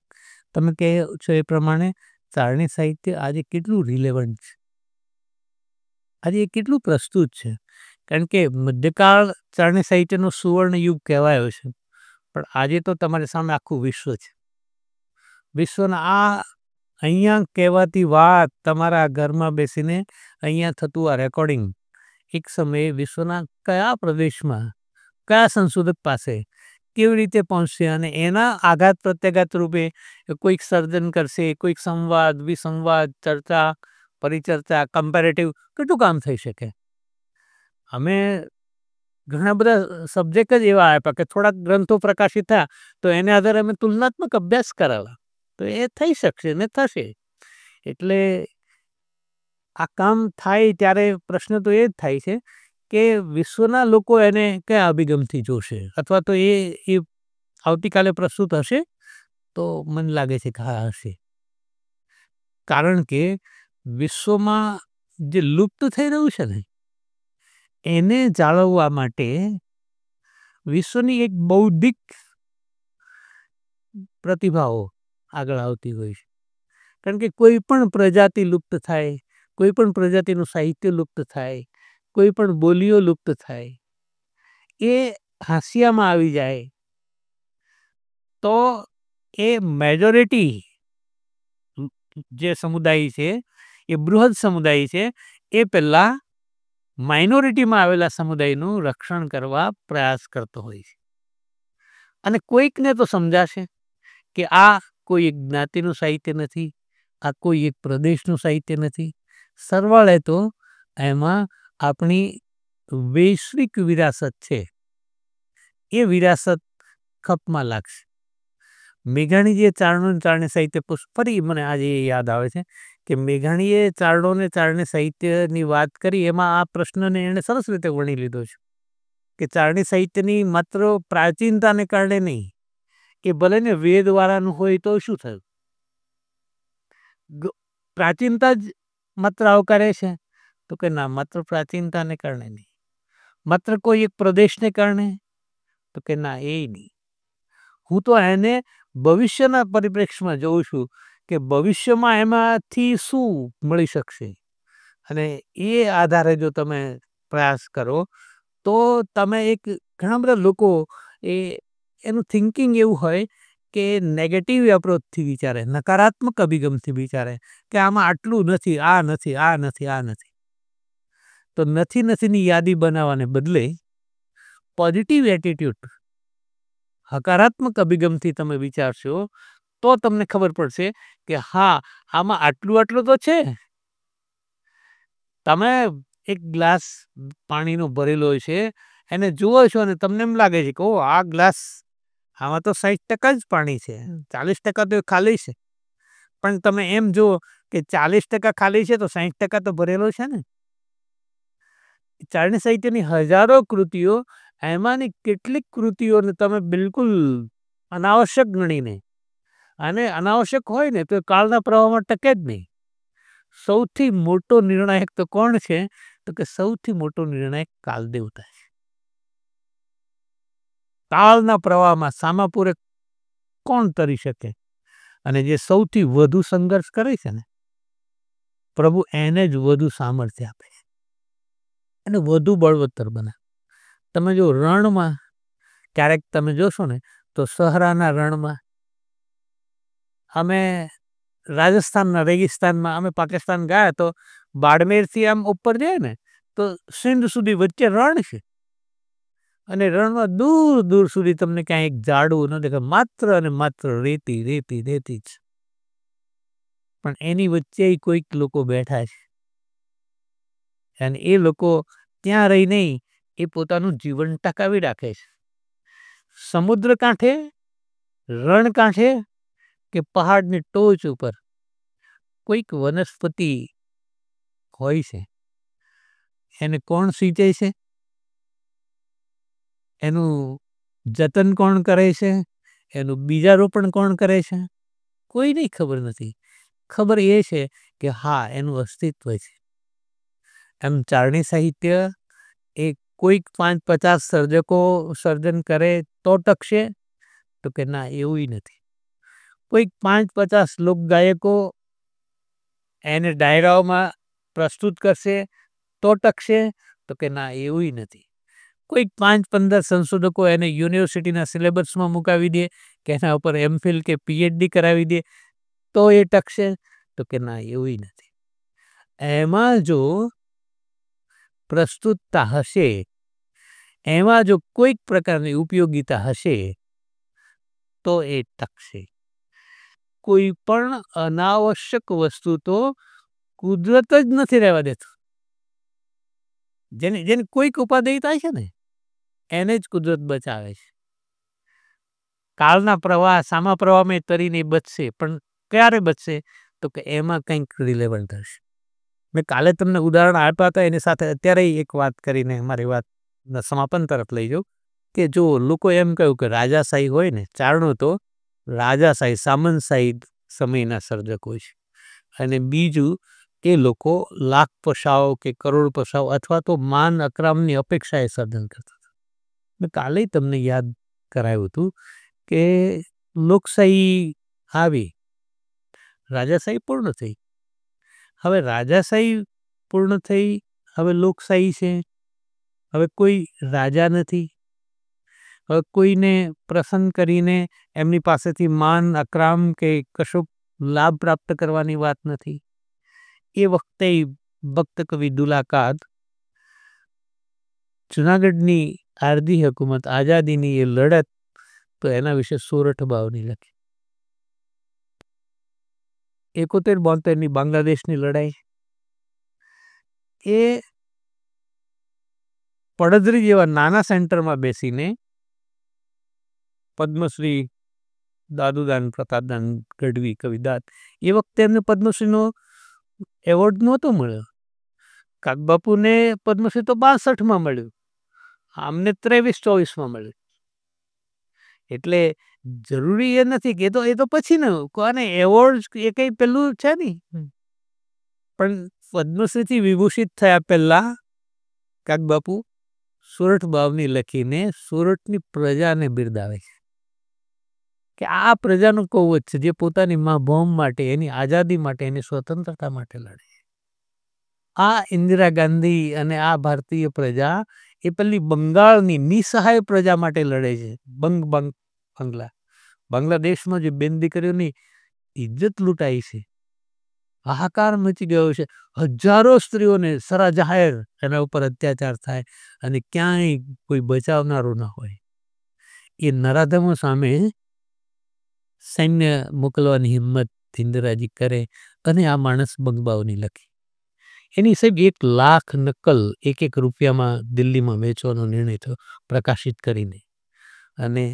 તમે કહે છો એ પ્રમાણે ચારણી સાહિત્ય આજે કેટલું રિલેવન્ટ છે, આજે એ કેટલું પ્રસ્તુત છે. કારણ કે મધ્યકાળ ચારણી સાહિત્યનો સુવર્ણ યુગ કહેવાયો છે, પણ આજે તો તમારી સામે આખું વિશ્વ છે. વિશ્વના આ અહીંયા કહેવાતી વાત તમારા ઘરમાં બેસીને અહીંયા થતું આ રેકોર્ડિંગ એક સમયે વિશ્વના કયા પ્રદેશમાં, કયા સંશોધક પાસે કેવી રીતે પહોંચશે, અને એના આઘાત પ્રત્યાઘાત રૂપે કોઈક સર્જન કરશે, કોઈક સંવાદ, વિસંવાદ, ચર્ચા, પરિચર્ચા, કમ્પેરેટિવ, કેટલું કામ થઈ શકે. અમે ઘણા બધા સબ્જેક્ટ જ એવા આપ્યા કે થોડાક ગ્રંથો પ્રકાશિત થયા તો એને આધારે અમે તુલનાત્મક અભ્યાસ કરાવ્યા, તો એ થઈ શકશે ને થશે. એટલે આ કામ થાય ત્યારે પ્રશ્ન તો એ જ થાય છે કે વિશ્વના લોકો એને કયા અભિગમથી જોશે, અથવા તો એ આવતીકાલે પ્રસ્તુત હશે. તો મને લાગે છે કે હા હશે. કારણ કે વિશ્વમાં જે લુપ્ત થઈ રહ્યું છે ને એને જાળવવા માટે વિશ્વની એક બૌદ્ધિક પ્રતિભાઓ આગળ આવતી હોય છે. કારણ કે કોઈ પણ પ્રજાતિ લુપ્ત થાય, કોઈ પણ પ્રજાતિનું સાહિત્ય લુપ્ત થાય, કોઈ પણ બોલીઓ લુપ્ત થાય, એ હાંસિયામાં આવી જાય તો એ મેજોરિટી જે સમુદાય છે, એ બૃહદ સમુદાય છે, એ પહેલાં માઇનોરિટીમાં આવેલા સમુદાયનું રક્ષણ કરવા પ્રયાસ કરતો હોય છે. અને કોઈકને તો સમજાશે કે આ કોઈ એક જ્ઞાતિનું સાહિત્ય નથી, આ કોઈ એક પ્રદેશનું સાહિત્ય નથી. સરવાળે તો એમાં આપણી વૈશ્વિક વિરાસત છે, એ વિરાસત ખપમાં લાગશે. મેઘાણીજીએ ચારણો ચારણે સાહિત્ય ફરી મને આજે યાદ આવે છે કે મેઘાણીએ ચારણોને ચારણે સાહિત્યની વાત કરી, એમાં આ પ્રશ્નને એણે સરસ રીતે વણી લીધો છે કે ચારણી સાહિત્યની માત્ર પ્રાચીનતાને કારણે નહીં, કે ભલે ને વેદવાળાનું હોય તો શું થયું, પ્રાચીનતા જ માત્ર આવકારે છે? તો કે ના, માત્ર પ્રાચીનતાને કારણે નહીં, માત્ર કોઈ એક પ્રદેશને કારણે? તો કે ના, એ નહીં. હું તો એને ભવિષ્યના પરિપ્રેક્ષમાં જોઉં છું કે ભવિષ્યમાં એમાંથી શું મળી શકશે, અને એ આધારે જો તમે પ્રયાસ કરો તો તમે ઘણા બધા લોકો એનું થિંકિંગ એવું હોય કે નેગેટિવ એપ્રોચથી વિચારે, નકારાત્મક અભિગમથી વિચારે કે આમાં આટલું નથી, આ નથી, આ નથી, આ નથી. તો નથીની યાદી બનાવવાને બદલે પોઝિટિવ એટીટ્યુડ, હકારાત્મક અભિગમથી તમે વિચારશો તો તમને ખબર પડશે કે હા, આમાં આટલું તો છે. તમે એક ગ્લાસ પાણીનો ભરેલો છે, એને જુઓ છો અને તમને એમ લાગે છે કે ઓ, આ ગ્લાસ આમાં તો 60% જ પાણી છે, 40% તો ખાલી છે. પણ તમે એમ જુઓ કે 40% ખાલી છે તો 60% તો ભરેલો છે ને. ચારણી સાહિત્યની હજારો કૃતિઓ, એમાંની કેટલીક કૃતિઓને તમે બિલકુલ અનાવશ્યક ગણીને, અને અનાવશ્યક હોય ને તો કાળના પ્રવાહમાં ટકે જ નહીં. સૌથી મોટો નિર્ણાયક તો કોણ છે? તો કે સૌથી મોટો નિર્ણાયક કાલદેવતા છે. કાળના પ્રવાહમાં સામાપુરે કોણ તરી શકે? અને જે સૌથી વધુ સંઘર્ષ કરે છે ને, પ્રભુ એને જ વધુ સામર્થ્ય આપે છે, એને વધુ બળવત્તર બનાવે. તમે જો રણમાં ક્યારેક તમે જોશો ને તો સહરાના રણમાં, અમે રાજસ્થાનના રેગિસ્તાનમાં, અમે પાકિસ્તાન ગયા તો બાડમેરથી આમ ઉપર જાય ને તો સિંધ સુધી વચ્ચે રણ છે, અને રણમાં દૂર દૂર સુધી તમને ક્યાંય એક ઝાડવું ન દેખાય, માત્ર અને માત્ર રેતી, રેતી, રેતી જ. પણ એની વચ્ચે કોઈક લોકો બેઠા છે, અને એ લોકો ત્યાં રહી નહીં, એ પોતાનું જીવન ટકાવી રાખે છે. સમુદ્ર કાંઠે, રણ કાંઠે કે પહાડની ટોચ ઉપર કોઈક વનસ્પતિ હોય છે, એને કોણ સિંચે છે, એનું જતન કોણ કરે છે, એનું બીજારોપણ કોણ કરે છે, કોઈને ખબર નથી. ખબર એ છે કે હા, એનું અસ્તિત્વ છે. એમ ચારણી સાહિત્ય એ કોઈક 5-50 સર્જકો સર્જન કરે તો ટકશે? તો કે ના, એવું નથી. કોઈક 5-50 લોકગાયકો એને ડાયરાઓમાં પ્રસ્તુત કરશે તો ટકશે? તો કે ના, એવું નથી. કોઈક 5-15 સંશોધકો એને યુનિવર્સિટીના સિલેબસમાં મુકાવી દે કે એના ઉપર એમફિલ કે પીએચડી કરાવી દે તો એ ટકશે? તો કે ના, એવું નથી. એમાં જો પ્રસ્તુતતા હશે, એમાં જો કોઈક પ્રકારની ઉપયોગિતા હશે તો એ ટકશે. કોઈ પણ અનાવશ્યક વસ્તુ તો કુદરત જ નથી રહેવા દેતું. જેને કોઈક ઉપાદેયતા છે ને, એને જ કુદરત બચાવે છે. કાળના પ્રવાહ, સામા પ્રવાહમાં તરીને બચશે, પણ ક્યારે બચશે? તો કે એમાં કંઈક રિલેવન્ટ હશે. મેં કાલે તમને ઉદાહરણ આપ્યા હતા, એની સાથે અત્યારે એક વાત કરીને મારી વાતના સમાપન તરફ લઈ જાઉં કે જો લોકો એમ કહ્યું કે રાજાશાહી હોય ને, ચારણો તો રાજાશાહી, સામંતશાહી સમયના સર્જકો છે, અને બીજું એ લોકો લાખ પસાવ કે કરોડ પસાવ અથવા તો માન અકરામની અપેક્ષાએ સર્જન કરતા હતા. મેં કાલે તમને યાદ કરાવ્યું હતું કે લોકશાહી આવી, રાજાશાહી પૂર્ણ થઈ. હવે રાજાશાહી પૂર્ણ થઈ, હવે લોકશાહી છે. હવે કોઈ રાજા નથી, હવે કોઈને પ્રસન્ન કરીને એમની પાસેથી માન અકરામ કે કશો લાભ પ્રાપ્ત કરવાની વાત નથી. એ વખતે ભક્ત કવિ દુલાકાત જુનાગઢની આરદી હકુમત, આઝાદીની એ લડત, તો એના વિશે સોરઠ બાવની લખી. 71-72ની બાંગ્લાદેશની લડાઈ એ પડદરી જેવા નાના સેન્ટરમાં બેસીને પદ્મશ્રી દાદુદાન પ્રતાપદાન ગઢવી કવિદાત એ વખતે એમને પદ્મશ્રીનો એવોર્ડ નહોતો મળ્યો. કાગબાપુને પદ્મશ્રી તો 62માં મળ્યું, આમને 23-24માં મળ્યું. એટલે જરૂરી એ નથી કે એ તો પછીનું કોને એવોર્ડ એ કઈ પેલું છે નહીં. પણ પદ્મશ્રીથી વિભૂષિત થયા પહેલા કાગબાપુ સુરઠ બાવની લખીને સુરતની પ્રજાને બિરદાવે છે કે આ પ્રજાનો કવચ છે જે પોતાની ભૌમ માટે, એની આઝાદી માટે, એની સ્વતંત્રતા માટે લડે. આ ઇન્દિરા ગાંધી અને આ ભારતીય પ્રજા એ પેલી બંગાળની નિસહાય પ્રજા માટે લડે છે. બાંગ્લાદેશમાં જે બેન દીકરીઓની ઇજ્જત લૂંટાઈ છે, હાહાકાર મચી ગયો છે, હજારો સ્ત્રીઓને સરા જાહેર એના ઉપર અત્યાચાર થાય અને ક્યાંય કોઈ બચાવનારું ના હોય. એ નરાધમો સામે સૈન્ય મોકલવાની હિંમત ઇન્દિરાજી કરે અને આ માણસ બંગબાઓની લખી. એની સાહેબ 1 લાખ નકલ 1 રૂપિયામાં દિલ્હીમાં વેચવાનો નિર્ણય થયો પ્રકાશિત કરીને. અને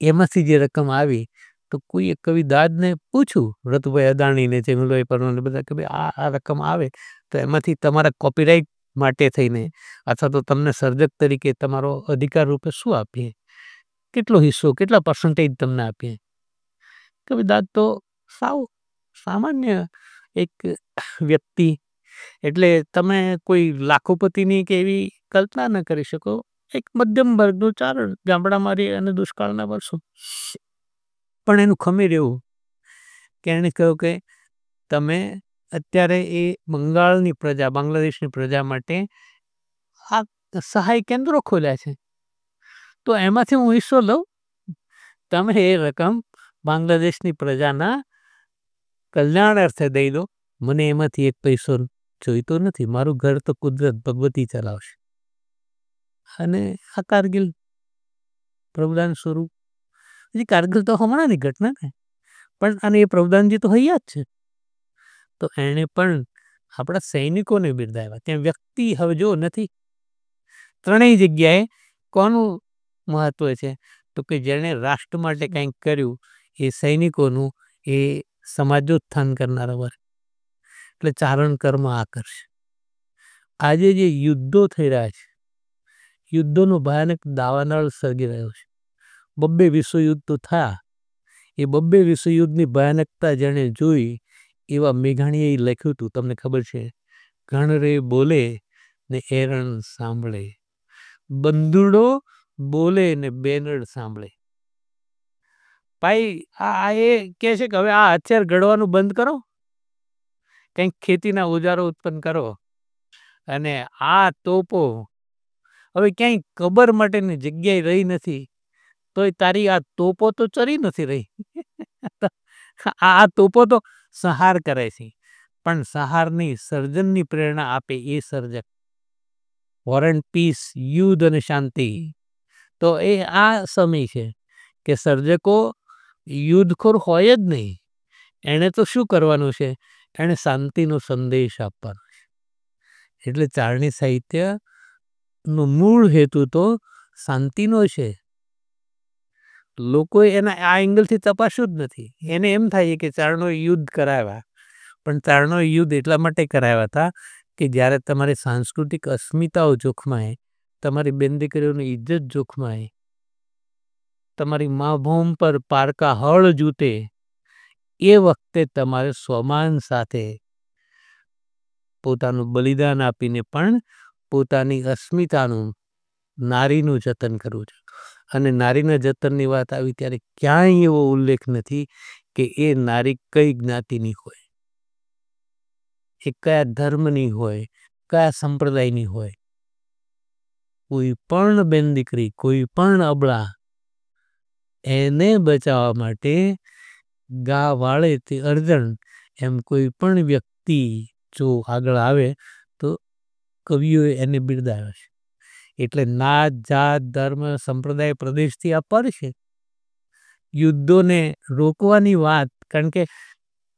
એમાંથી જે રકમ આવી તો કોઈ એક કવિદાદને પૂછું, રતુભાઈ અદાણીને, ચેમલભાઈ પરમારને બધા કે ભાઈ આ રકમ આવે તો એમાંથી તમારા કોપીરાઇટ માટે થઈને અથવા તો તમને સર્જક તરીકે તમારો અધિકાર રૂપે શું આપીએ, કેટલો હિસ્સો, કેટલા પર્સન્ટેજ તમને આપીએ. કવિદાદ તો સાવ સામાન્ય એક વ્યક્તિ, એટલે તમે કોઈ લાખોપતિની કે એવી કલ્પના ન કરી શકો. એક મધ્યમ વર્ગનું ચારણ, ગામડામાં અને દુષ્કાળના વર્ષો. પણ એનું ખમીર એવું કે એણે કહ્યું કે તમે અત્યારે એ બંગાળની પ્રજા, બાંગ્લાદેશની પ્રજા માટે આ સહાય કેન્દ્રો ખોલ્યા છે, તો એમાંથી હું હિસ્સો લઉં, તમે એ રકમ બાંગ્લાદેશની પ્રજાના કલ્યાણ અર્થે દઈ દો, મને એમાંથી 1 પૈસો જોઈતો નથી, મારું ઘર તો કુદરત ભગવતી ચલાવશે. અને આ કારગિલ પ્રભુદાન સ્વરૂપ, હજી કારગિલ તો હમણાંની ઘટના ને, પણ અને એ પ્રભુદાનજી તો હૈયા જ છે. તો એણે પણ આપણા સૈનિકોને બિરદાવ્યા. ત્યાં વ્યક્તિ હવે જો નથી, ત્રણેય જગ્યાએ કોનું મહત્વ છે તો કે જેણે રાષ્ટ્ર માટે કંઈક કર્યું એ સૈનિકોનું, એ સમાજોત્થાન કરનારા વર્ગ. એટલે ચારણ કર્મ આકર્ષ. આજે જે યુદ્ધો થઈ રહ્યા છે, યુદ્ધોનો ભયાનક દાવાનળ સર્જી રહ્યો છે. 2 વિશ્વયુદ્ધ તો થયા, એ 2 વિશ્વયુદ્ધની ભયાનકતા જેણે જોઈ એવા મેઘાણીએ લખ્યું હતું, તમને ખબર છે, ઘણરે બોલે ને એરણ સાંભળે, બંદૂડો બોલે ને બેનડ સાંભળે. ભાઈ આ એ કહે છે કે હવે આ હથિયાર ઘડવાનું બંધ કરો, કંઈક ખેતીના ઓજારો ઉત્પન્ન કરો, અને આ તોપો હવે ક્યાંય કબર માટેની જગ્યાએ રહી નથી, તોય તારી આ તોપો તો ચરી નથી રહી. આ તોપો તો સહાર કરે છે, પણ સહારની સર્જનની પ્રેરણા આપે એ સર્જક. વોર એન્ડ પીસ, યુદ્ધ અને શાંતિ. તો એ આ સમય છે કે સર્જકો યુદ્ધખોર હોય જ નહીં. એણે તો શું કરવાનું છે, એણે શાંતિનો સંદેશ આપવાનો છે. એટલે ચારણી સાહિત્યનો મૂળ હેતુ તો શાંતિનો છે. લોકોએ એના આ એંગલથી તપાસ્યું જ નથી. એને એમ થાય કે ચારણોએ યુદ્ધ કરાવ્યા, પણ ચારણોએ યુદ્ધ એટલા માટે કરાવ્યા હતા કે જ્યારે તમારી સાંસ્કૃતિક અસ્મિતાઓ જોખમાય, તમારી બેન દીકરીઓની ઇજ્જત જોખમાય, તમારી ભૌમ પર પારકા હળ જૂતે, એ વખતે તમારે સ્વમાન સાથે પોતાનું બલિદાન આપીને પણ પોતાની અસ્મિતાનું, નારીનું જતન કરવું છે. અને નારીના જતનની વાત આવી ત્યારે ક્યાંય એવો ઉલ્લેખ નથી કે એ નારી કઈ જ્ઞાતિની હોય, એ કયા ધર્મની હોય, કયા સંપ્રદાયની હોય. કોઈ પણ બેન દીકરી, કોઈ પણ અબળા, એને બચાવવા માટે ગા વાળે તે અર્જણ, એમ કોઈ પણ વ્યક્તિ જો આગળ આવે તો કવિઓએ એને બિરદાવ્યો છે. એટલે નાત, જાત, ધર્મ, સંપ્રદાય, પ્રદેશથી આ પર છે. યુદ્ધોને રોકવાની વાત, કારણ કે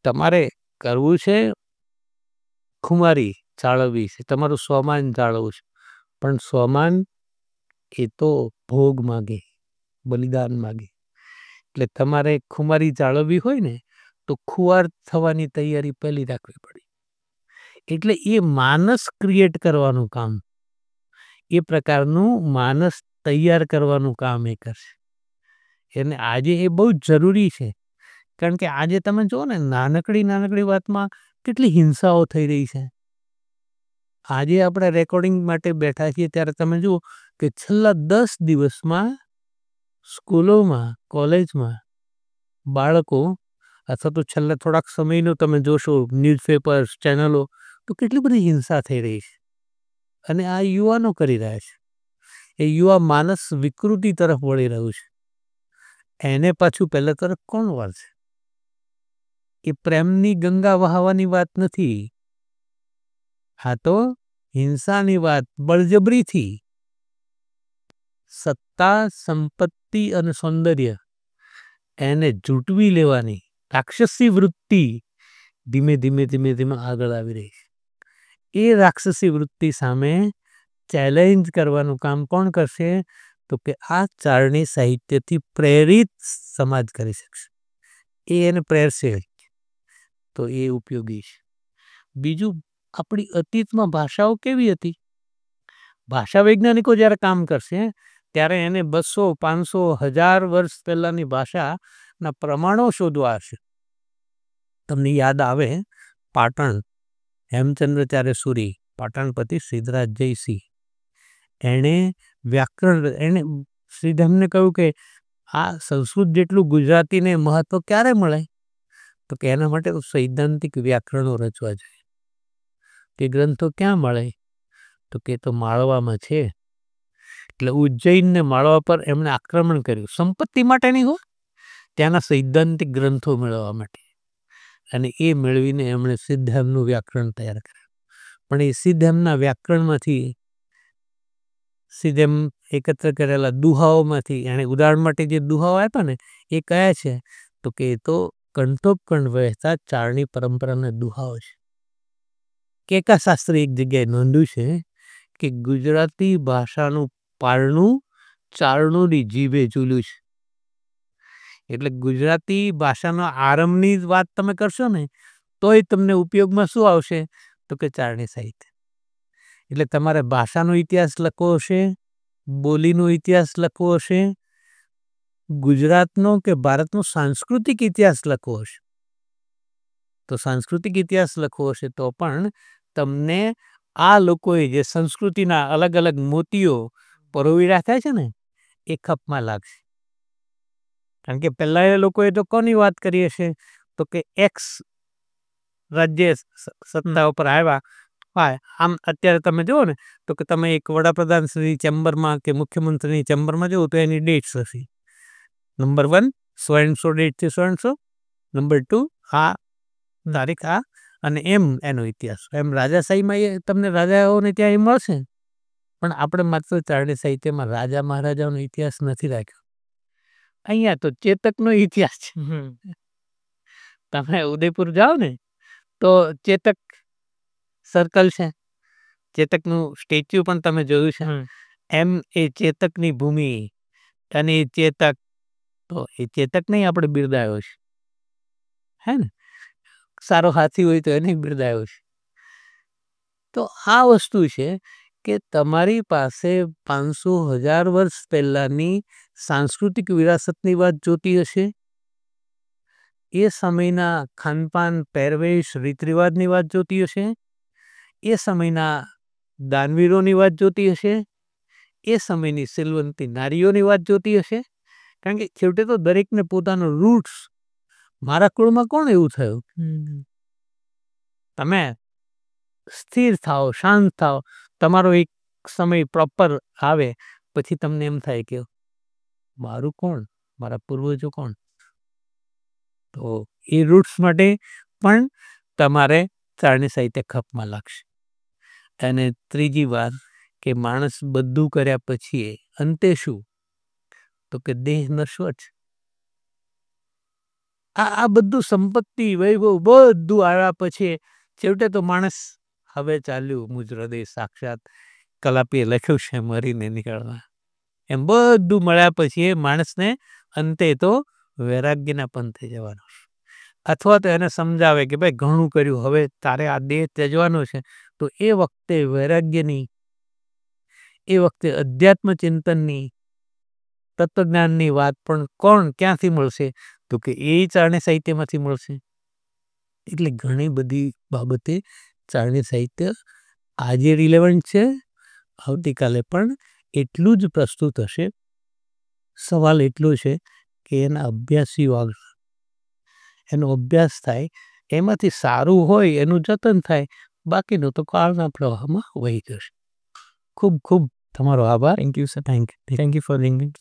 તમારે કરવું છે, ખુમારી જાળવવી છે, તમારું સ્વમાન જાળવવું છે, પણ સ્વમાન એ તો ભોગ માગે, બલિદાન માગે. એટલે તમારે ખુમારી જાળવવી હોય ને તો ખુવાર થવાની તૈયારી પહેલી રાખવી પડે. એટલે એ માનસ ક્રિએટ કરવાનું કામ, એ પ્રકારનું માનસ તૈયાર કરવાનું કામ એ કરશે. એને આજે એ બહુ જ જરૂરી છે, કારણ કે આજે તમે જુઓ ને નાનકડી વાતમાં કેટલી હિંસાઓ થઈ રહી છે. આજે આપણે રેકોર્ડિંગ માટે બેઠા છીએ ત્યારે તમે જુઓ કે છેલ્લા 10 દિવસમાં સ્કૂલોમાં, કોલેજમાં બાળકો, અથવા તો છેલ્લા થોડાક સમયનું તમે જોશો ન્યૂઝપેપર્સ, ચેનલો, તો કેટલી બધી હિંસા થઈ રહી છે. અને આ યુવાનો કરી રહ્યા છે. એ યુવા માનસ વિકૃતિ તરફ વળી રહ્યું છે. એને પાછું પહેલા તરફ કોણ વાળશે? એ પ્રેમની ગંગા વહાવાની વાત નથી. આ તો હિંસાની વાત, બળજબરીથી સત્તા, સંપત્તિ અને સૌંદર્ય એને જૂટવી લેવાની રાક્ષસી વૃત્તિ ધીમે ધીમે ધીમે ધીમે આગળ આવી રહી છે. એ રાક્ષસી વૃત્તિ સામે ચેલેન્જ કરવાનું કામ કોણ કરશે? તો કે આ ચારણી સાહિત્યથી પ્રેરિત સમાજ કરી શકશે. એ એને પ્રેરશે તો એ ઉપયોગી છે. બીજું, આપણી અતીતમાં ભાષાઓ કેવી હતી? ભાષા વૈજ્ઞાનિકો જ્યારે કામ કરશે ત્યારે એને 200, 500, 1000 વર્ષ પહેલાની ભાષાના પ્રમાણો શોધવા હશે. તમને યાદ આવે પાટણ, હેમચંદ્રાચાર્ય સૂરી, પાટણપતિ સિદ્ધરાજ જયસિંહ, એણે વ્યાકરણ, એને શ્રીધમને કહ્યું કે આ સંસ્કૃત જેટલું ગુજરાતીને મહત્વ ક્યારે મળે? તો કે એના માટે તો સૈદ્ધાંતિક વ્યાકરણો રચવા જોઈએ. તે ગ્રંથો ક્યાં મળે? તો કે તો માળવામાં છે. એટલે ઉજ્જૈનને માળવા પર એમણે આક્રમણ કર્યું, સંપત્તિ માટે નહીં હોય, ત્યાંના સૈદ્ધાંતિક ગ્રંથો મેળવવા માટે. અને એ મેળવીને એમણે સિદ્ધહેમનું વ્યાકરણ તૈયાર કર્યું. પણ એ સિદ્ધહેમના વ્યાકરણમાંથી, સિદ્ધહેમ એકત્ર કરેલા દુહાઓમાંથી એણે ઉદાહરણ માટે જે દુહાઓ આપ્યા ને એ કયા છે? તો કે એ તો કંઠોપકંઠ વહેતા ચારણી પરંપરાના દુહાઓ છે. કેકા શાસ્ત્રી એક જગ્યાએ નોંધ્યું છે કે ગુજરાતી ભાષાનું પારણું ચારણોની જીભે ઝૂલ્યું છે. એટલે ગુજરાતી ભાષાનો આરંભની વાત તમે કરશો ને તોય તમને ઉપયોગમાં શું આવશે? તો કે ચારણી સાહિત્ય. એટલે તમારે ભાષાનો ઇતિહાસ લખવો હશે, બોલીનો ઇતિહાસ લખવો હશે, ગુજરાતનો કે ભારતનો સાંસ્કૃતિક ઇતિહાસ લખવો હશે. તો સાંસ્કૃતિક ઇતિહાસ લખવો હશે તો પણ તમને આ લોકોએ જે સંસ્કૃતિના અલગ અલગ મોતીઓ પરોવી રાખ્યા છે ને એ ખપમાં લાગશે. કારણ કે પહેલા એ લોકોએ તો કોની વાત કરી હશે? તો કે એક્સ રાજ્ય સત્તા ઉપર આવ્યા. હા, આમ અત્યારે તમે જુઓ ને તો કે તમે એક વડાપ્રધાન શ્રી ચેમ્બરમાં કે મુખ્યમંત્રીની ચેમ્બરમાં જુઓ તો એની ડેટ્સ હશે. નંબર 1 100 ડેટથી 100, નંબર 2 આ તારીખ આ, અને એમ એનો ઇતિહાસ. એમ રાજાશાહીમાં એ તમને રાજાઓને ત્યાં એ મળશે, પણ આપણે માત્ર ચારણી સાહિત્યમાં રાજા મહારાજાઓનો ઇતિહાસ નથી રાખ્યો. અહીંયા તો ચેતકનો ઇતિહાસ છે. તમે ઉદયપુર જાઓ ને તો ચેતક સર્કલ છે, ચેતકનું સ્ટેચ્યુ પણ તમે જોયું છે. એમ એ ચેતકની ભૂમિ, અને એ ચેતક, તો એ ચેતક નહીં આપણે બિરદાયો છે, હે ને? સારો હાથી હોય તો એને બિરદાયો છે. તો આ વસ્તુ છે કે તમારી પાસે 500-1000 વર્ષ પહેલાની સાંસ્કૃતિક વિરાસતની વાત જોતી હશે, એ સમયના ખાનપાન, પહેરવેશ, રીત રિવાજની વાત જોતી હશે, એ સમયના દાનવીરોની વાત જોતી હશે, એ સમયની સિલવંતી નારીઓની વાત જોતી હશે. કારણ કે છેવટે તો દરેકને પોતાનો રૂટ્સ, મારા કુળમાં કોણ એવું થયું? તમે સ્થિર થાઓ, શાંત થાઓ, તમારો એક સમય પ્રોપર આવે પછી તમને એમ થાય કે મારું કોણ, મારા પૂર્વજો કોણ? તો એ રૂટ્સ માટે પણ તમારે ચારણી સાહિત્ય ખપમાં લાગશે. અને ત્રીજી વાર કે માણસ બધું કર્યા પછી અંતે શું? તો કે દેહ નશ્વર છે. આ બધું સંપત્તિ વૈભવ બધું આવ્યા પછી છેવટે તો માણસ હવે ચાલ્યું મુજ હૃદય સાક્ષાત કલાપીએ લખ્યું છે મરીને નીકળવા. એમ બધું મળ્યા પછી એ માણસને અંતે તો વૈરાગ્યના પંથે જવાનો છે. અથવા તો એને સમજાવે કે ભાઈ ઘણું કર્યું, હવે તારે આ દેહ ત્યજવાનો છે. તો એ વખતે વૈરાગ્યની, એ વખતે અધ્યાત્મ ચિંતનની, તત્વજ્ઞાનની વાત પણ ક્યાંથી મળશે? તો કે એ ચારણી સાહિત્યમાંથી મળશે. એટલે ઘણી બધી બાબતે ચારણી સાહિત્ય આજે રિલેવન્ટ છે, આવતીકાલે પણ એટલું જ પ્રસ્તુત હશે. સવાલ એટલો છે કે એના અભ્યાસીઓ આગળ એનો અભ્યાસ થાય, એમાંથી સારું હોય એનું જતન થાય, બાકીનું તો કાળના પ્રવાહમાં વહી જશે. ખૂબ ખૂબ તમારો આભાર. Thank you sir. Thank you. Thank you for લિંગિંગ.